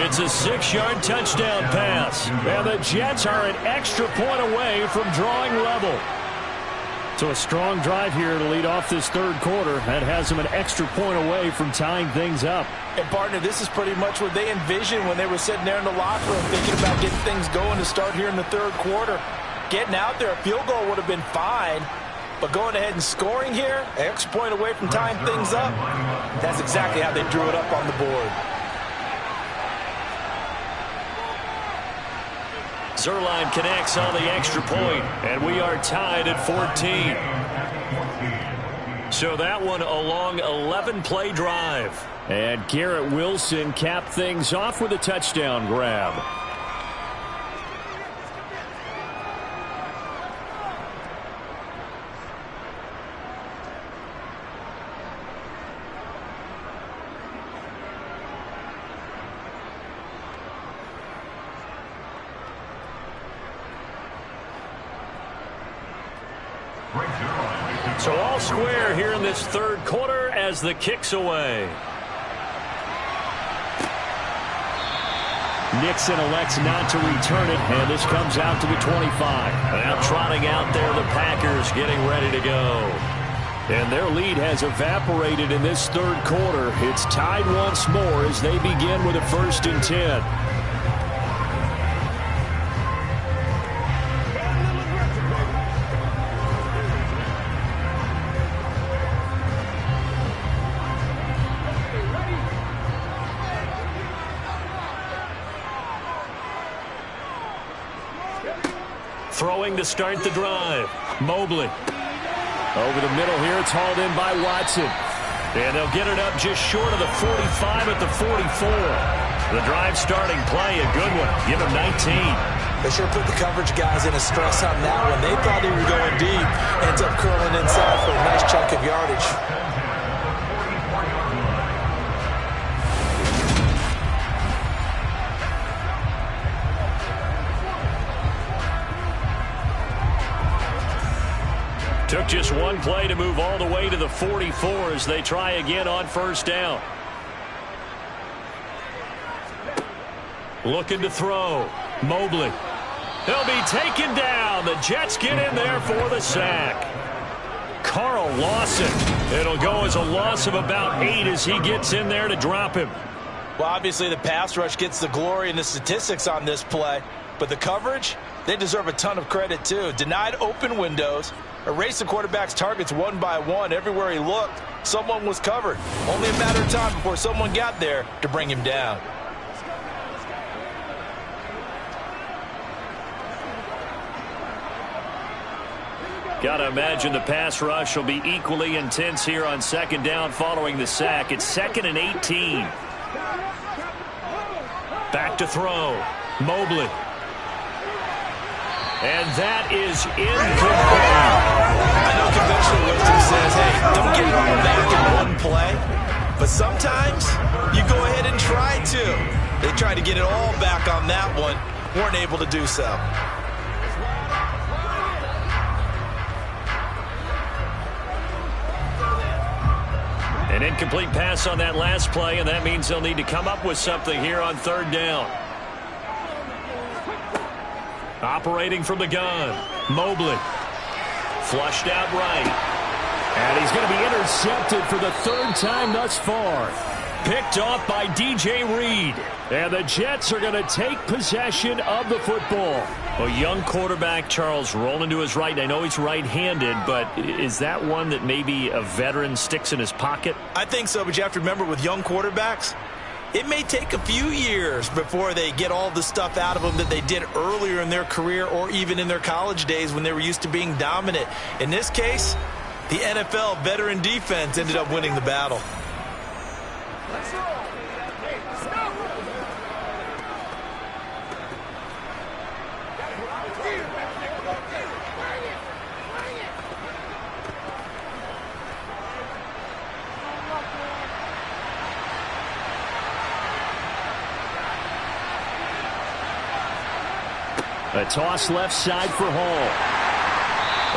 It's a 6-yard touchdown pass. And the Jets are an extra point away from drawing level. So a strong drive here to lead off this 3rd quarter. That has them an extra point away from tying things up. And, partner, this is pretty much what they envisioned when they were sitting there in the locker room thinking about getting things going to start here in the 3rd quarter. Getting out there, a field goal would have been fine. But going ahead and scoring here, an extra point away from tying things up, that's exactly how they drew it up on the board. Zerline connects on the extra point, and we are tied at 14. So that one a long 11-play drive. And Garrett Wilson capped things off with a touchdown grab. So all square here in this 3rd quarter as the kick's away. Nixon elects not to return it, and this comes out to the 25. Now trotting out there, the Packers getting ready to go. And their lead has evaporated in this 3rd quarter. It's tied once more as they begin with a 1st and 10. Throwing to start the drive. Mobley. Over the middle here, it's hauled in by Watson. And they'll get it up just short of the 45 at the 44. The drive starting play, a good one. Give him 19. They sure put the coverage guys in a stress on that one. They thought he was going deep. Ends up curling inside for a nice chunk of yardage. Took just one play to move all the way to the 44 as they try again on first down. Looking to throw. Mobley. He'll be taken down. The Jets get in there for the sack. Carl Lawson. It'll go as a loss of about 8 as he gets in there to drop him. Well, obviously the pass rush gets the glory and the statistics on this play. But the coverage, they deserve a ton of credit too. Denied open windows. Erased the quarterback's targets one by one. Everywhere he looked, someone was covered. Only a matter of time before someone got there to bring him down. Got to imagine the pass rush will be equally intense here on second down following the sack. It's 2nd and 18. Back to throw. Mobley. And that is incomplete. I know conventional wisdom says, hey, don't get it all back in one play. But sometimes you go ahead and try to. They tried to get it all back on that one. Weren't able to do so. An incomplete pass on that last play, and that means they'll need to come up with something here on third down. Operating from the gun. Mobley. Flushed out right. And he's going to be intercepted for the 3rd time thus far. Picked off by DJ Reed. And the Jets are going to take possession of the football. A young quarterback, Charles, rolling to his right. I know he's right-handed, but is that one that maybe a veteran sticks in his pocket? I think so, but you have to remember with young quarterbacks, it may take a few years before they get all the stuff out of them that they did earlier in their career or even in their college days when they were used to being dominant. In this case, the NFL veteran defense ended up winning the battle. A toss left side for Hall.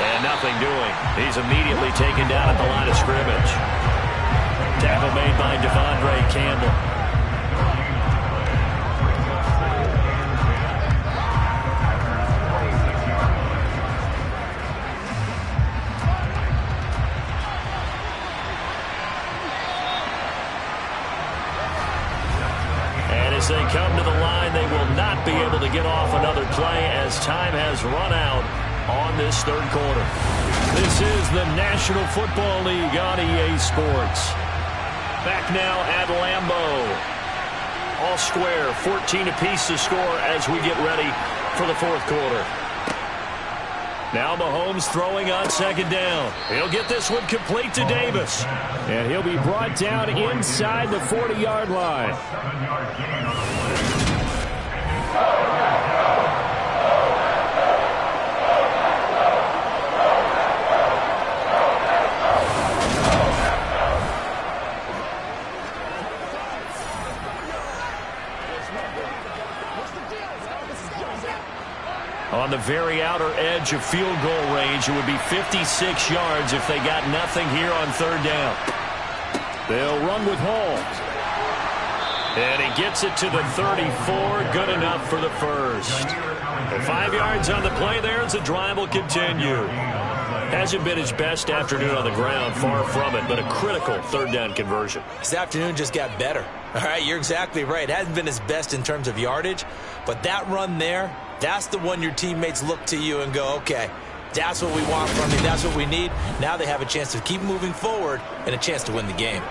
And nothing doing. He's immediately taken down at the line of scrimmage. Tackle made by Devondre Campbell. As they come to the line, they will not be able to get off another play as time has run out on this third quarter. This is the National Football League on EA Sports. Back now at Lambeau. All square, 14 apiece to score as we get ready for the fourth quarter. Now Mahomes throwing on second down. He'll get this one complete to Davis. And he'll be brought down inside the 40-yard line. On the very outer edge of field goal range, it would be 56 yards if they got nothing here on third down. They'll run with Hall. And he gets it to the 34. Good enough for the first. And 5 yards on the play there as the drive will continue. Hasn't been his best afternoon on the ground, far from it, but a critical third down conversion. His afternoon just got better. All right, you're exactly right. It hasn't been his best in terms of yardage, but that run there, that's the one your teammates look to you and go, okay, that's what we want from you. That's what we need. Now they have a chance to keep moving forward and a chance to win the game.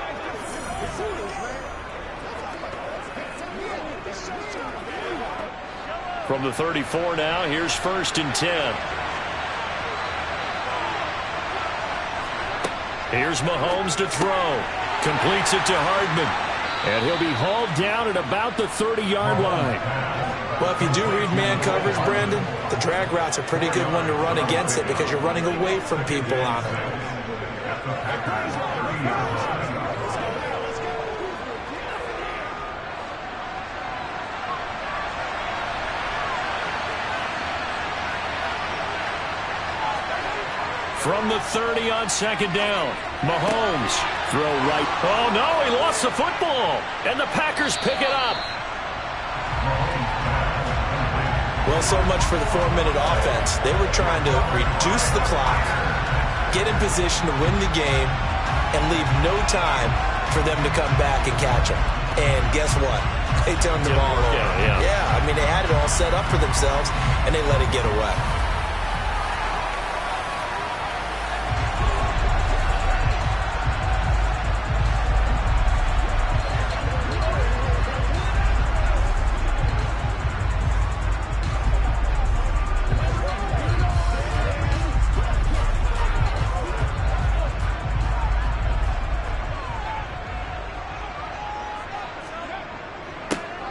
From the 34 now, here's 1st and 10. Here's Mahomes to throw. Completes it to Hardman. And he'll be hauled down at about the 30-yard line. Well, if you do read man coverage, Brandon, the drag route's a pretty good one to run against it because you're running away from people on it. From the 30 on 2nd down, Mahomes throw right. Oh, no, he lost the football, and the Packers pick it up. Well, so much for the 4-minute offense. They were trying to reduce the clock, get in position to win the game, and leave no time for them to come back and catch them. And guess what? They turned the ball over. Yeah, I mean, they had it all set up for themselves, and they let it get away.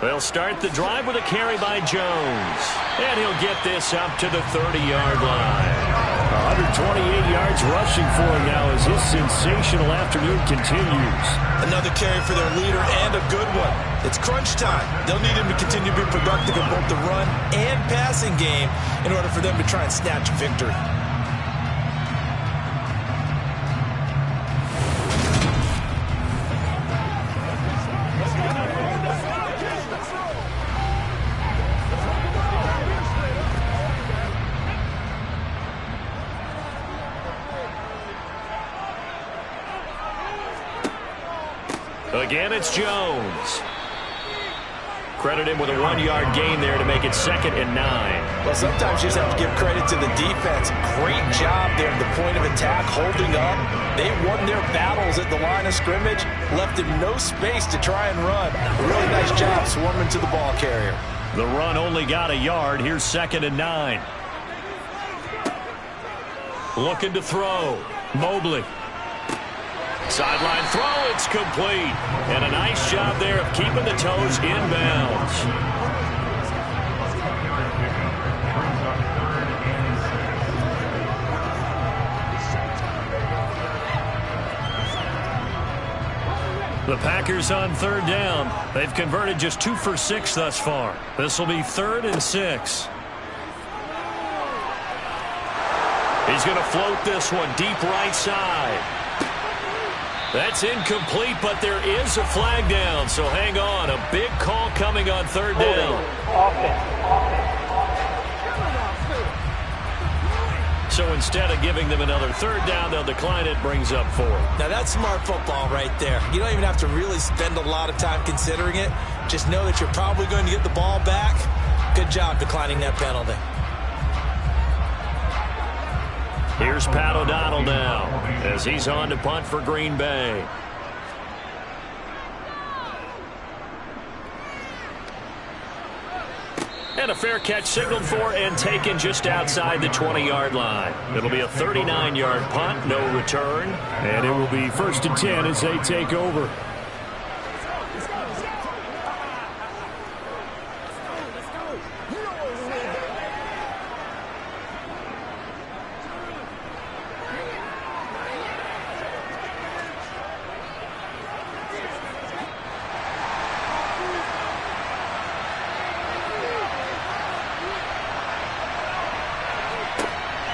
They'll start the drive with a carry by Jones. And he'll get this up to the 30-yard line. 128 yards rushing for him now as his sensational afternoon continues. Another carry for their leader and a good one. It's crunch time. They'll need him to continue to be productive in both the run and passing game in order for them to try and snatch a victory. Again, it's Jones. Credit him with a 1-yard gain there to make it 2nd and 9. Well, sometimes you just have to give credit to the defense. Great job there at the point of attack, holding up. They won their battles at the line of scrimmage, left him no space to try and run. A really nice job swarming to the ball carrier. The run only got a yard. Here's 2nd and 9. Looking to throw. Mobley. Sideline throw, it's complete. And a nice job there of keeping the toes inbounds. The Packers on 3rd down. They've converted just 2 for 6 thus far. This will be 3rd and 6. He's going to float this one deep right side. That's incomplete, but there is a flag down, so hang on. A big call coming on 3rd down. So instead of giving them another 3rd down, they'll decline it, brings up 4. Now that's smart football right there. You don't even have to really spend a lot of time considering it. Just know that you're probably going to get the ball back. Good job declining that penalty. Here's Pat O'Donnell now as he's on to punt for Green Bay. And a fair catch signaled for and taken just outside the 20-yard line. It'll be a 39-yard punt, no return. And it will be 1st and 10 as they take over.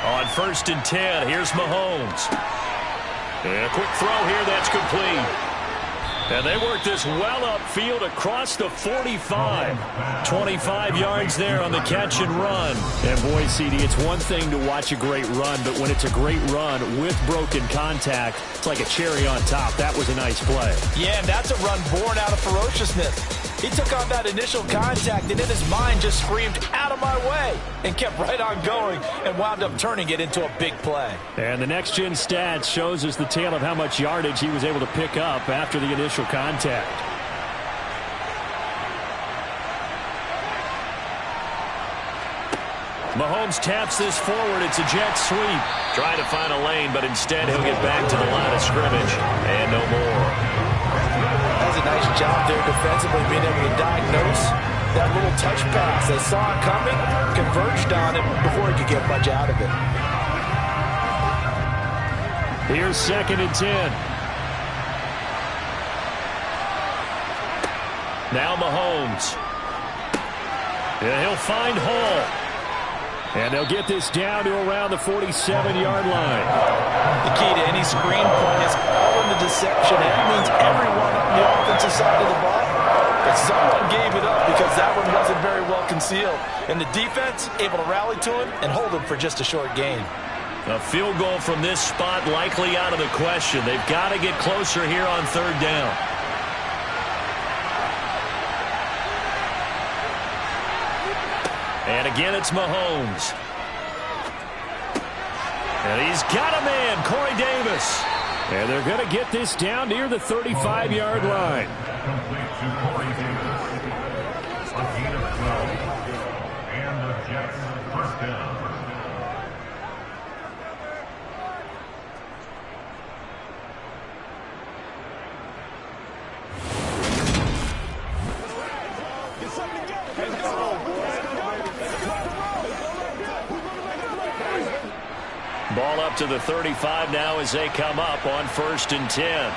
On 1st and 10, here's Mahomes. And a quick throw here, that's complete. And they work this well upfield across the 45. 25 yards there on the catch and run. And boy, CD, it's one thing to watch a great run, but when it's a great run with broken contact, it's like a cherry on top. That was a nice play. Yeah, and that's a run born out of ferociousness. He took on that initial contact and in his mind just screamed, "Out of my way," and kept right on going and wound up turning it into a big play. And the next-gen stats shows us the tale of how much yardage he was able to pick up after the initial contact. Mahomes taps this forward. It's a jet sweep. Trying to find a lane, but instead he'll get back to the line of scrimmage. And no more. That's a nice job there defensively, being able to diagnose that little touch pass. They saw it coming, converged on him before he could get much out of it. Here's 2nd and 10. Now Mahomes. And he'll find Hall. And they'll get this down to around the 47-yard line. The key to any screen play is all in the deception. And that means everyone on the offensive side of the ball. But someone gave it up because that one wasn't very well concealed. And the defense able to rally to him and hold him for just a short gain. A field goal from this spot likely out of the question. They've got to get closer here on 3rd down. And again, it's Mahomes. And he's got a man, Corey Davis. And they're going to get this down near the 35-yard line. Complete to Corey Davis. A gain of 12. And the Jets first down. Ball up to the 35 now as they come up on 1st and 10.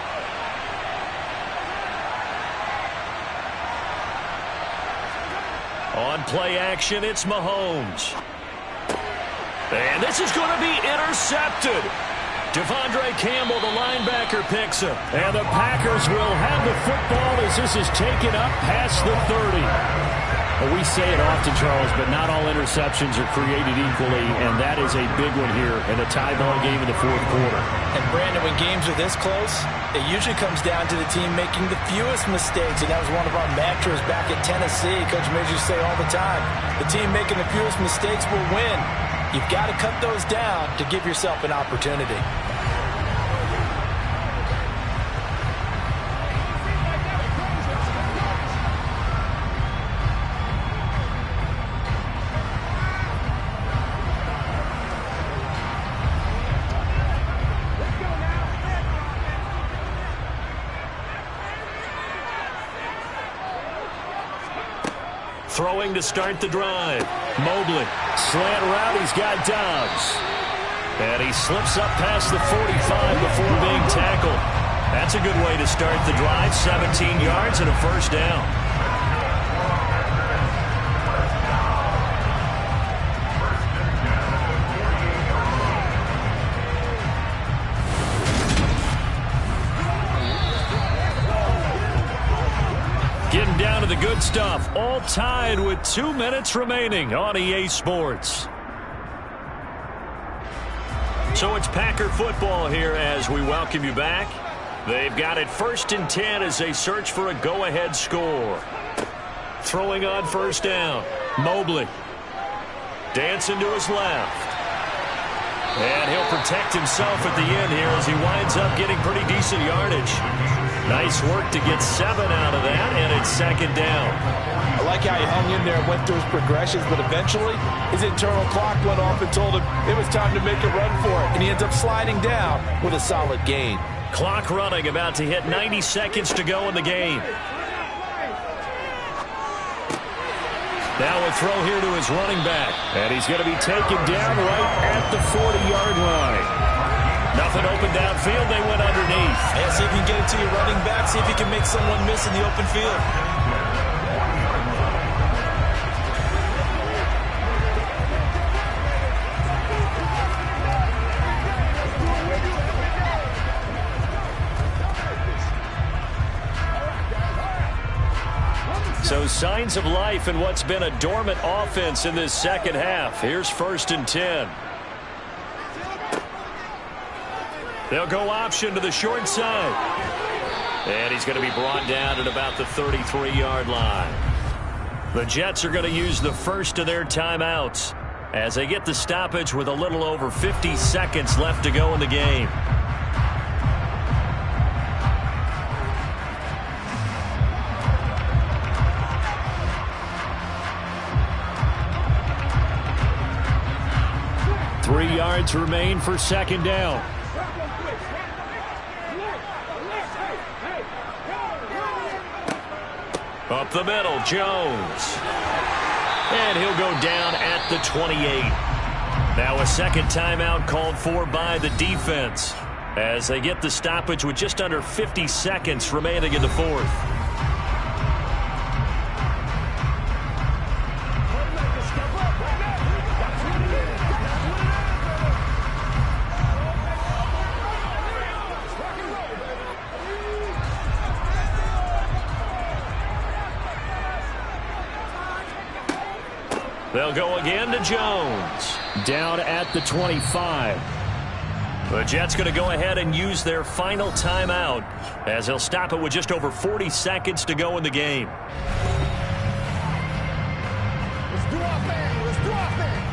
On play action, it's Mahomes. And this is going to be intercepted. Devondre Campbell, the linebacker, picks him. And the Packers will have the football as this is taken up past the 30. Well, we say it often, Charles, but not all interceptions are created equally, and that is a big one here in a tie ball game in the 4th quarter. And, Brandon, when games are this close, it usually comes down to the team making the fewest mistakes, and that was one of our mantras back at Tennessee. Coach Midge used to say all the time, the team making the fewest mistakes will win. You've got to cut those down to give yourself an opportunity. Throwing to start the drive. Mobley. Slant route. He's got Dobbs. And he slips up past the 45 before being tackled. That's a good way to start the drive. 17 yards and a 1st down. Getting down to the good stuff. All tied with 2 minutes remaining on EA Sports. So it's Packer football here as we welcome you back. They've got it 1st and 10 as they search for a go-ahead score. Throwing on 1st down. Mobley. Dancing to his left. And he'll protect himself at the end here as he winds up getting pretty decent yardage. Nice work to get 7 out of that, and it's 2nd down. I like how he hung in there and went through his progressions, but eventually his internal clock went off and told him it was time to make a run for it, and he ends up sliding down with a solid gain. Clock running, about to hit 90 seconds to go in the game. Now a throw here to his running back, and he's going to be taken down right at the 40-yard line. Nothing open downfield. They went underneath. And see if you can get it to your running back. See if you can make someone miss in the open field. So signs of life in what's been a dormant offense in this 2nd half. Here's 1st and 10. They'll go option to the short side. And he's going to be brought down at about the 33-yard line. The Jets are going to use the first of their timeouts as they get the stoppage with a little over 50 seconds left to go in the game. yards remain for second down. Up the middle, Jones. And he'll go down at the 28. Now a second timeout called for by the defense as they get the stoppage with just under 50 seconds remaining in the fourth. They'll go again to Jones. Down at the 25. The Jets going to go ahead and use their final timeout as they'll stop it with just over 40 seconds to go in the game. Let's do our thing. Let's do our thing.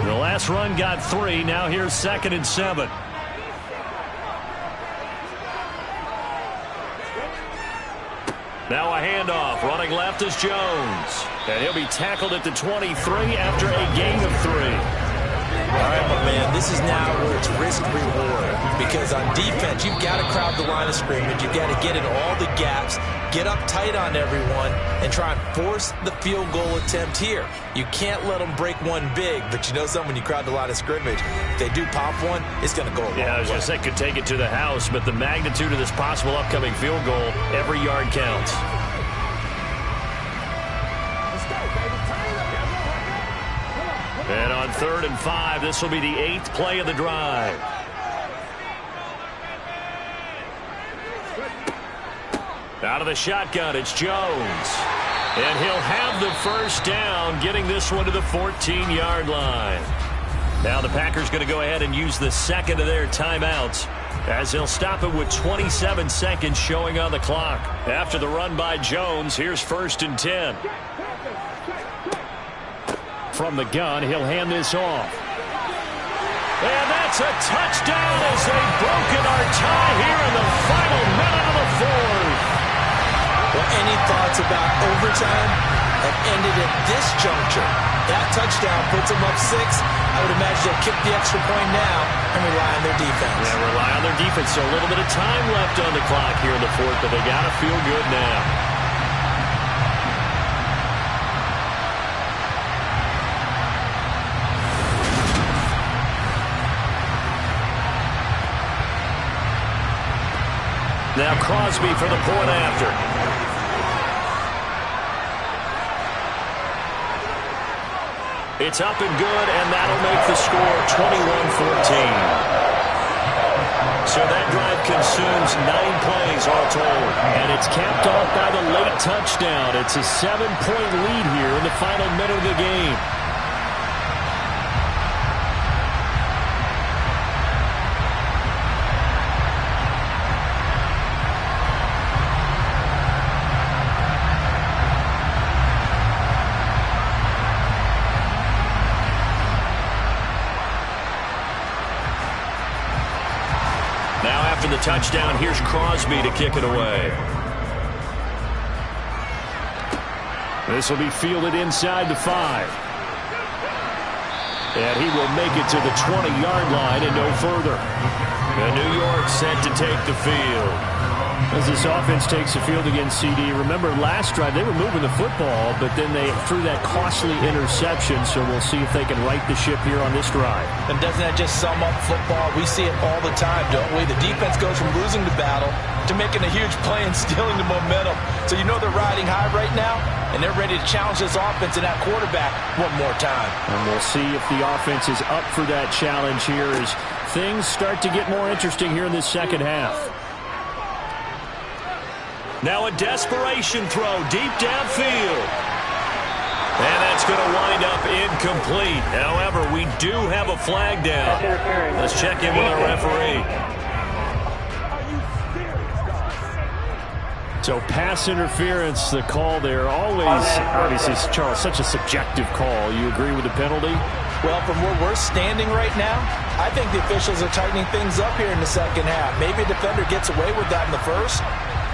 The last run got 3. Now here's 2nd and 7. Now a handoff. Running left is Jones. And he'll be tackled at the 23 after a gain of 3. All right, my man, this is now where it's risk-reward. Because on defense, you've got to crowd the line of scrimmage. You've got to get in all the gaps, get up tight on everyone, and try and force the field goal attempt here. You can't let them break one big, but you know something, when you crowd the line of scrimmage, if they do pop one, it's going to go a long way. Yeah, I was going to say could take it to the house, but the magnitude of this possible upcoming field goal, every yard counts. And on 3rd and 5, this will be the 8th play of the drive. Out of the shotgun, it's Jones. And he'll have the first down, getting this one to the 14-yard line. Now the Packers going to go ahead and use the second of their timeouts as they'll stop it with 27 seconds showing on the clock. After the run by Jones, here's 1st and 10. From the gun, he'll hand this off. And that's a touchdown as they've broken our tie here in the final minute of the fourth. Well, any thoughts about overtime have ended at this juncture. That touchdown puts them up 6. I would imagine they'll kick the extra point now and rely on their defense. Yeah, rely on their defense. So a little bit of time left on the clock here in the fourth, but they got to feel good now. Now Crosby for the point after. It's up and good, and that'll make the score 21-14. So that drive consumes 9 plays all told. And it's capped off by the late touchdown. It's a 7-point lead here in the final minute of the game. The touchdown, here's Crosby to kick it away. This will be fielded inside the 5. And he will make it to the 20-yard line and no further. And New York set to take the field. As this offense takes the field against CD, remember last drive they were moving the football, but then they threw that costly interception, so we'll see if they can right the ship here on this drive. And doesn't that just sum up football? We see it all the time, don't we? The defense goes from losing the battle to making a huge play and stealing the momentum. So you know they're riding high right now, and they're ready to challenge this offense and that quarterback one more time. And we'll see if the offense is up for that challenge here as things start to get more interesting here in this second half. Now a desperation throw deep downfield. And that's going to wind up incomplete. However, we do have a flag down. Let's check in with our referee. So pass interference, the call there. Always, obviously, Charles, such a subjective call. You agree with the penalty? Well, from where we're standing right now, I think the officials are tightening things up here in the second half. Maybe a defender gets away with that in the first.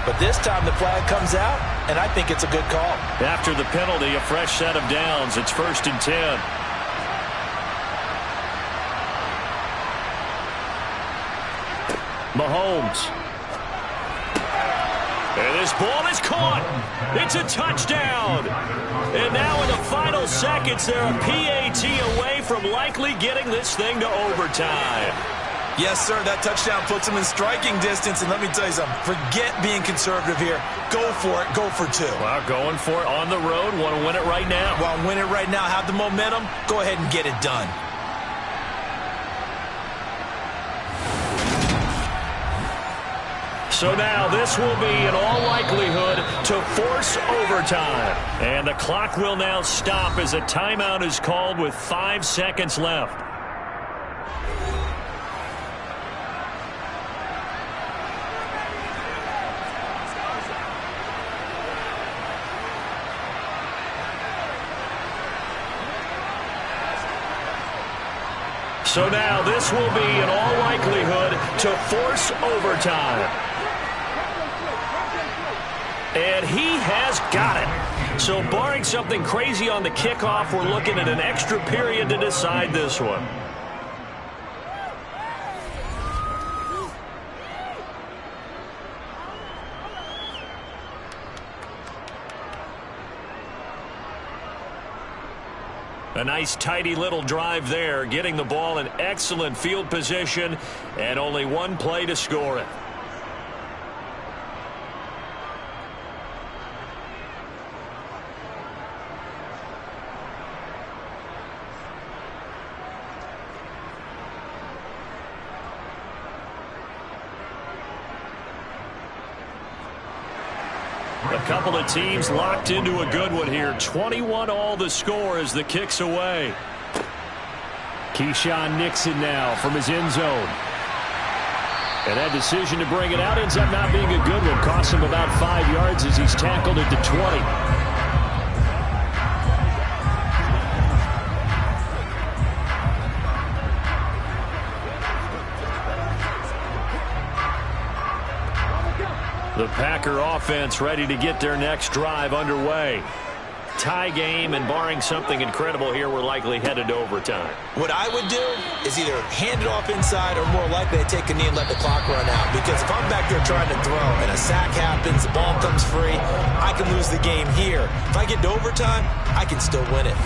But this time the flag comes out, and I think it's a good call. After the penalty, a fresh set of downs. It's 1st and 10. Mahomes. And this ball is caught. It's a touchdown. And now in the final seconds, they're a PAT away from likely getting this thing to overtime. Yes, sir, that touchdown puts them in striking distance. And let me tell you something, forget being conservative here. Go for it. Go for 2. Well, going for it on the road. Want to win it right now. Well, win it right now. Have the momentum. Go ahead and get it done. So now this will be, in all likelihood, to force overtime. And the clock will now stop as a timeout is called with 5 seconds left. So now this will be, in all likelihood, to force overtime. And he has got it. So barring something crazy on the kickoff, we're looking at an extra period to decide this one. A nice tidy little drive there, getting the ball in excellent field position, and only one play to score it. A couple of teams locked into a good one here. 21 all the score as the kick's away. Keyshawn Nixon now from his end zone. And that decision to bring it out ends up not being a good one. Costs him about 5 yards as he's tackled at the 20. The Packer offense ready to get their next drive underway. Tie game, and barring something incredible here, we're likely headed to overtime. What I would do is either hand it off inside or more likely to take a knee and let the clock run out. Because if I'm back there trying to throw and a sack happens, the ball comes free, I can lose the game here. If I get to overtime, I can still win it.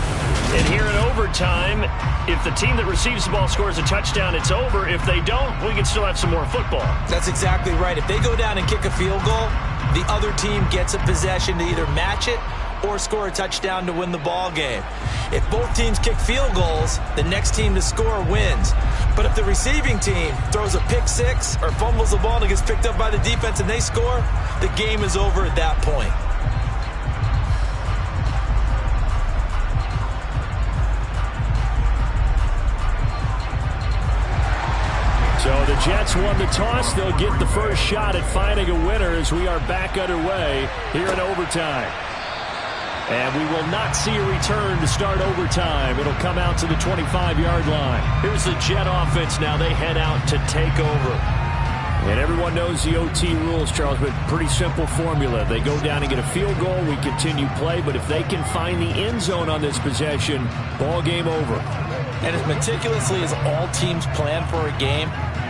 And here in overtime, if the team that receives the ball scores a touchdown, it's over. If they don't, we can still have some more football. That's exactly right. If they go down and kick a field goal, the other team gets a possession to either match it or score a touchdown to win the ball game. If both teams kick field goals, the next team to score wins. But if the receiving team throws a pick six or fumbles the ball and it gets picked up by the defense and they score, the game is over at that point. So the Jets won the toss. They'll get the first shot at finding a winner as we are back underway here in overtime. And we will not see a return to start overtime. It'll come out to the 25-yard line. Here's the Jet offense now. They head out to take over. And everyone knows the OT rules, Charles, but pretty simple formula. They go down and get a field goal. We continue play. But if they can find the end zone on this possession, ball game over. And as meticulously as all teams plan for a game,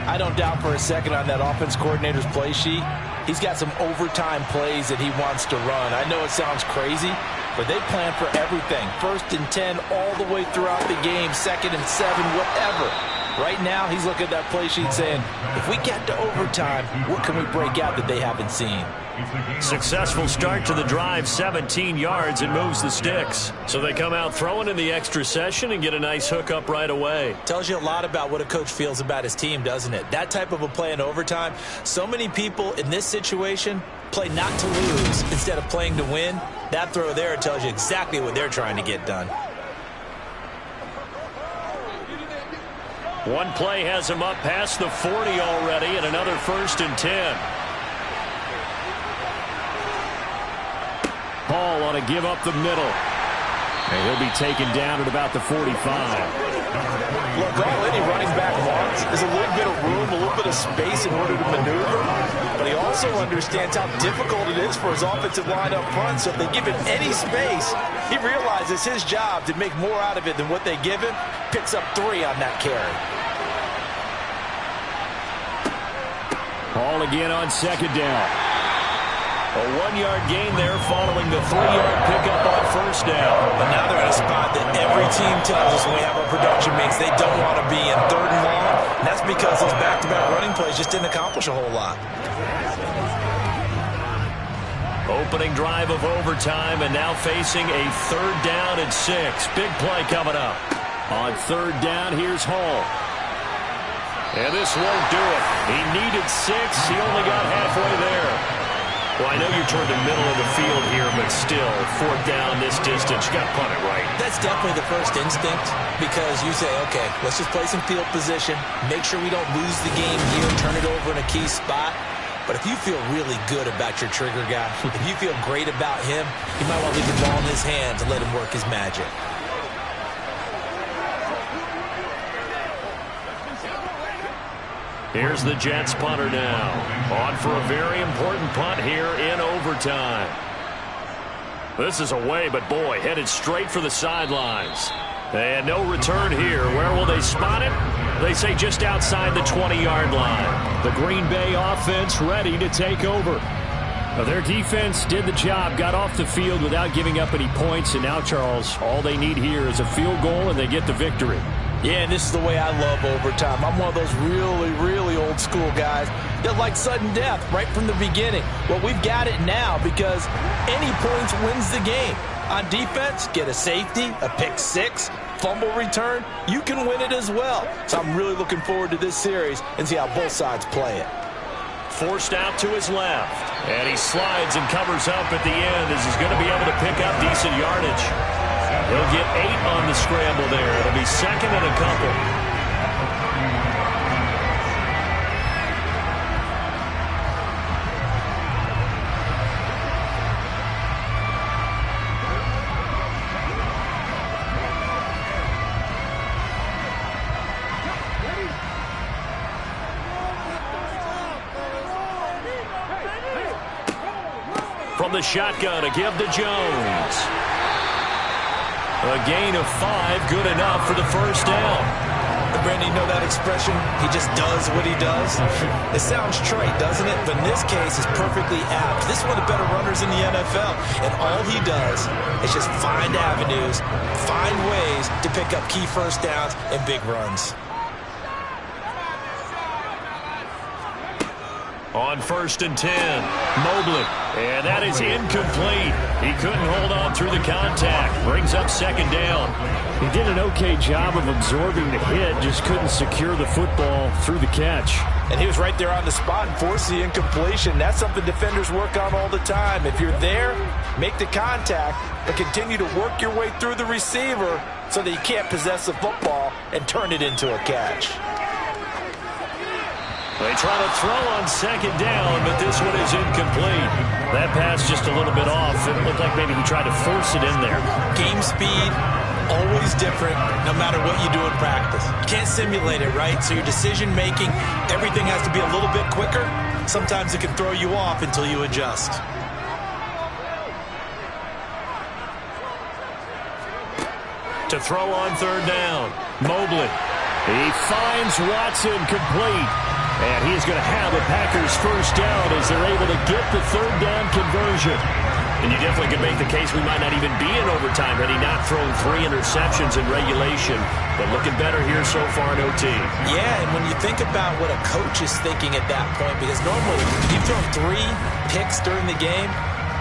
I don't doubt for a second on that offense coordinator's play sheet, he's got some overtime plays that he wants to run. I know it sounds crazy, but they plan for everything. 1st and 10 all the way throughout the game, 2nd and 7, whatever. Right now, he's looking at that play sheet saying, if we get to overtime, what can we break out that they haven't seen? Successful start to the drive, 17 yards, and moves the sticks. So they come out throwing in the extra session and get a nice hook up right away. Tells you a lot about what a coach feels about his team, doesn't it? That type of a play in overtime, so many people in this situation play not to lose instead of playing to win. That throw there tells you exactly what they're trying to get done. One play has him up past the 40 already, and another 1st and 10. Hall on a give up the middle. And he'll be taken down at about the 45. Look, all any running back wants is a little bit of room, a little bit of space in order to maneuver. But he also understands how difficult it is for his offensive line up front. So if they give him any space, he realizes his job to make more out of it than what they give him. Picks up 3 on that carry. Ball again on second down. A 1-yard gain there following the 3-yard pickup on first down. But now they're in a spot that every team tells us when we have our production mates they don't want to be in, 3rd and long. And that's because those back-to-back running plays just didn't accomplish a whole lot. Opening drive of overtime and now facing a 3rd down and 6. Big play coming up. On 3rd down, here's Hall. And this won't do it. He needed 6. He only got halfway there. Well, I know you're toward the middle of the field here, but still, 4th down this distance, you got to punt it right. That's definitely the first instinct because you say, okay, let's just play some field position, make sure we don't lose the game here, turn it over in a key spot. But if you feel really good about your trigger guy, if you feel great about him, you might want to leave the ball in his hands and let him work his magic. Here's the Jets punter now. On for a very important punt here in overtime. This is away, but boy, headed straight for the sidelines. And no return here. Where will they spot it? They say just outside the 20-yard line. The Green Bay offense ready to take over. Now, their defense did the job, got off the field without giving up any points, and now, Charles, all they need here is a field goal, and they get the victory. Yeah, and this is the way I love overtime. I'm one of those really, really old school guys that like sudden death right from the beginning. Well, we've got it now because any points wins the game. On defense, get a safety, a pick 6, fumble return, you can win it as well. So I'm really looking forward to this series and see how both sides play it. Forced out to his left, and he slides and covers up at the end as he's going to be able to pick up decent yardage. He'll get 8 on the scramble there. It'll be 2nd and a couple. From the shotgun, a give to Jones. A gain of 5, good enough for the first down. Brandon, you know that expression? He just does what he does. It sounds trite, doesn't it? But in this case, it's perfectly apt. This is one of the better runners in the NFL. And all he does is just find avenues, find ways to pick up key first downs and big runs. On 1st and 10, Mobley. And that is incomplete. He couldn't hold on through the contact. Brings up 2nd down. He did an okay job of absorbing the hit, just couldn't secure the football through the catch. And he was right there on the spot and forced the incompletion. That's something defenders work on all the time. If you're there, make the contact, but continue to work your way through the receiver so that you can't possess the football and turn it into a catch. They try to throw on 2nd down, but this one is incomplete. That pass just a little bit off. It looked like maybe he tried to force it in there. Game speed, always different, no matter what you do in practice. You can't simulate it, right? So your decision-making, everything has to be a little bit quicker. Sometimes it can throw you off until you adjust. To throw on 3rd down, Mobley. He finds Watson complete. And he's going to have a Packers first down as they're able to get the 3rd down conversion. And you definitely can make the case we might not even be in overtime had he not thrown 3 interceptions in regulation. But looking better here so far in OT. Yeah, and when you think about what a coach is thinking at that point, because normally you've thrown 3 picks during the game,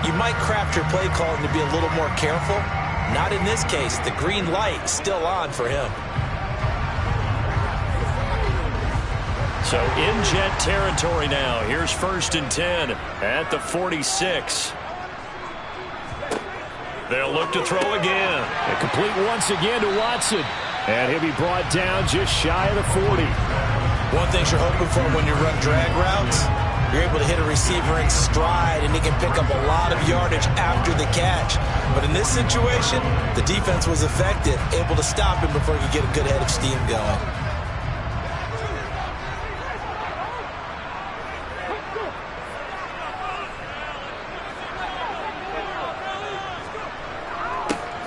you might craft your play calling to be a little more careful. Not in this case. The green light is still on for him. So in Jet territory now. Here's 1st and 10 at the 46. They'll look to throw again. And complete once again to Watson. And he'll be brought down just shy of the 40. One thing you're hoping for when you run drag routes, You're able to hit a receiver in stride, and he can pick up a lot of yardage after the catch. But in this situation, the defense was effective, able to stop him before he could get a good head of steam going.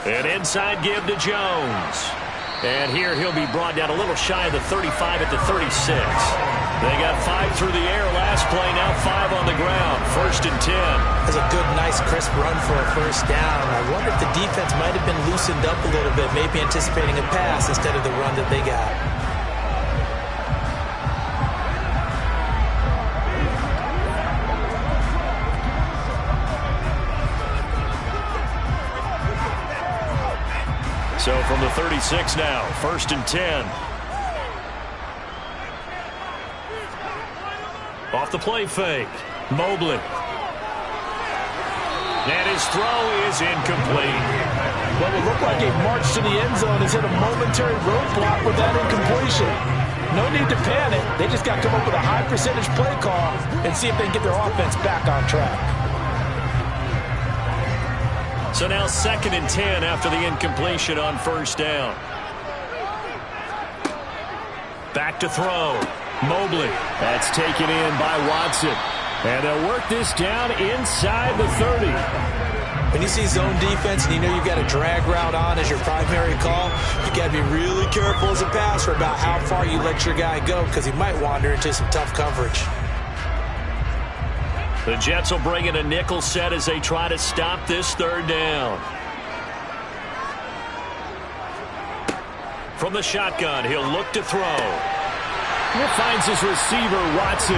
An inside give to Jones. And here he'll be brought down a little shy of the 35 at the 36. They got 5 through the air last play, now 5 on the ground. 1st and 10. That's a good, nice, crisp run for a first down. I wonder if the defense might have been loosened up a little bit, maybe anticipating a pass instead of the run that they got. So from the 36 now, 1st and 10. Off the play fake, Mobley. And his throw is incomplete. What would look like a march to the end zone has hit a momentary roadblock with that incompletion. No need to panic. They just got to come up with a high percentage play call and see if they can get their offense back on track. So now 2nd and 10 after the incompletion on 1st down. Back to throw. Mobley. That's taken in by Watson. And they'll work this down inside the 30. When you see zone defense and you know you've got a drag route on as your primary call, you got to be really careful as a passer about how far you let your guy go because he might wander into some tough coverage. The Jets will bring in a nickel set as they try to stop this 3rd down. From the shotgun, he'll look to throw. He finds his receiver, Watson.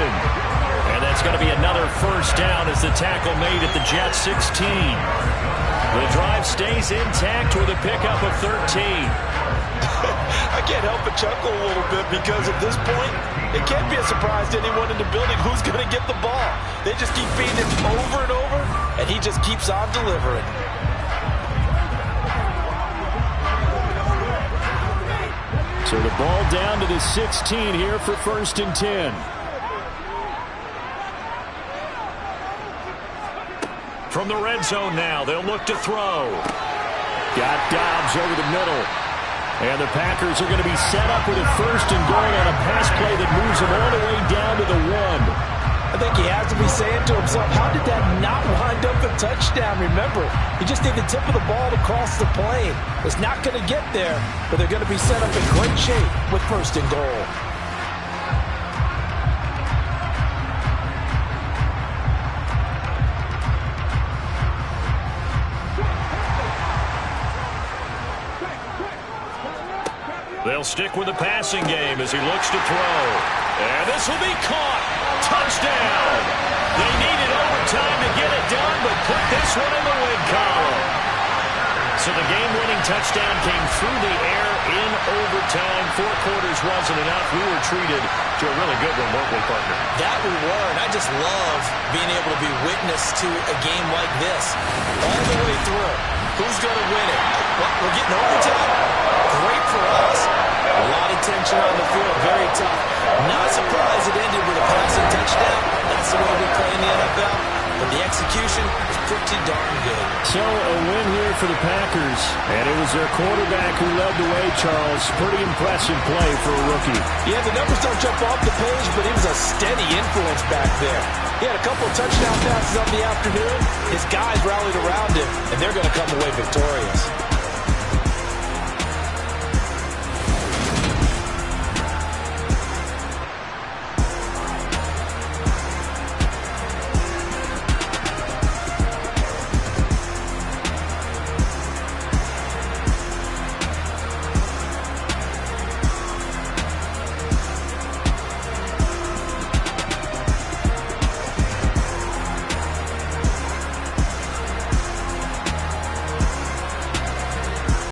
And that's going to be another 1st down as the tackle made at the Jets 16. The drive stays intact with a pickup of 13. I can't help but chuckle a little bit because at this point, it can't be a surprise to anyone in the building who's going to get the ball. They just keep feeding him over and over, and he just keeps on delivering. So the ball down to the 16 here for 1st and 10. From the red zone now, they'll look to throw. Got Dobbs over the middle. And the Packers are going to be set up with a 1st and goal on a pass play that moves them all the way down to the 1. I think he has to be saying to himself, how did that not wind up a touchdown? Remember, you just need the tip of the ball to cross the plane. It's not going to get there, but they're going to be set up in great shape with 1st and goal. They'll stick with the passing game as he looks to throw. And this will be caught. Touchdown. They needed overtime to get it done, but put this one in the win column. So the game-winning touchdown came through the air in overtime. 4 quarters wasn't enough. We were treated to a really good one, weren't we, partner? That we were, and I just love being able to be witness to a game like this. All the way through. Who's going to win it? Well, we're getting overtime. Great for us. A lot of tension on the field. Very tough. Not surprised it ended with a passing touchdown. That's the way we play in the NFL. But the execution is pretty darn good. So a win here for the Packers. And it was their quarterback who led the way, Charles. Pretty impressive play for a rookie. Yeah, the numbers don't jump off the page, but he was a steady influence back there. He had a couple of touchdown passes on the afternoon. His guys rallied around him, and they're going to come away victorious.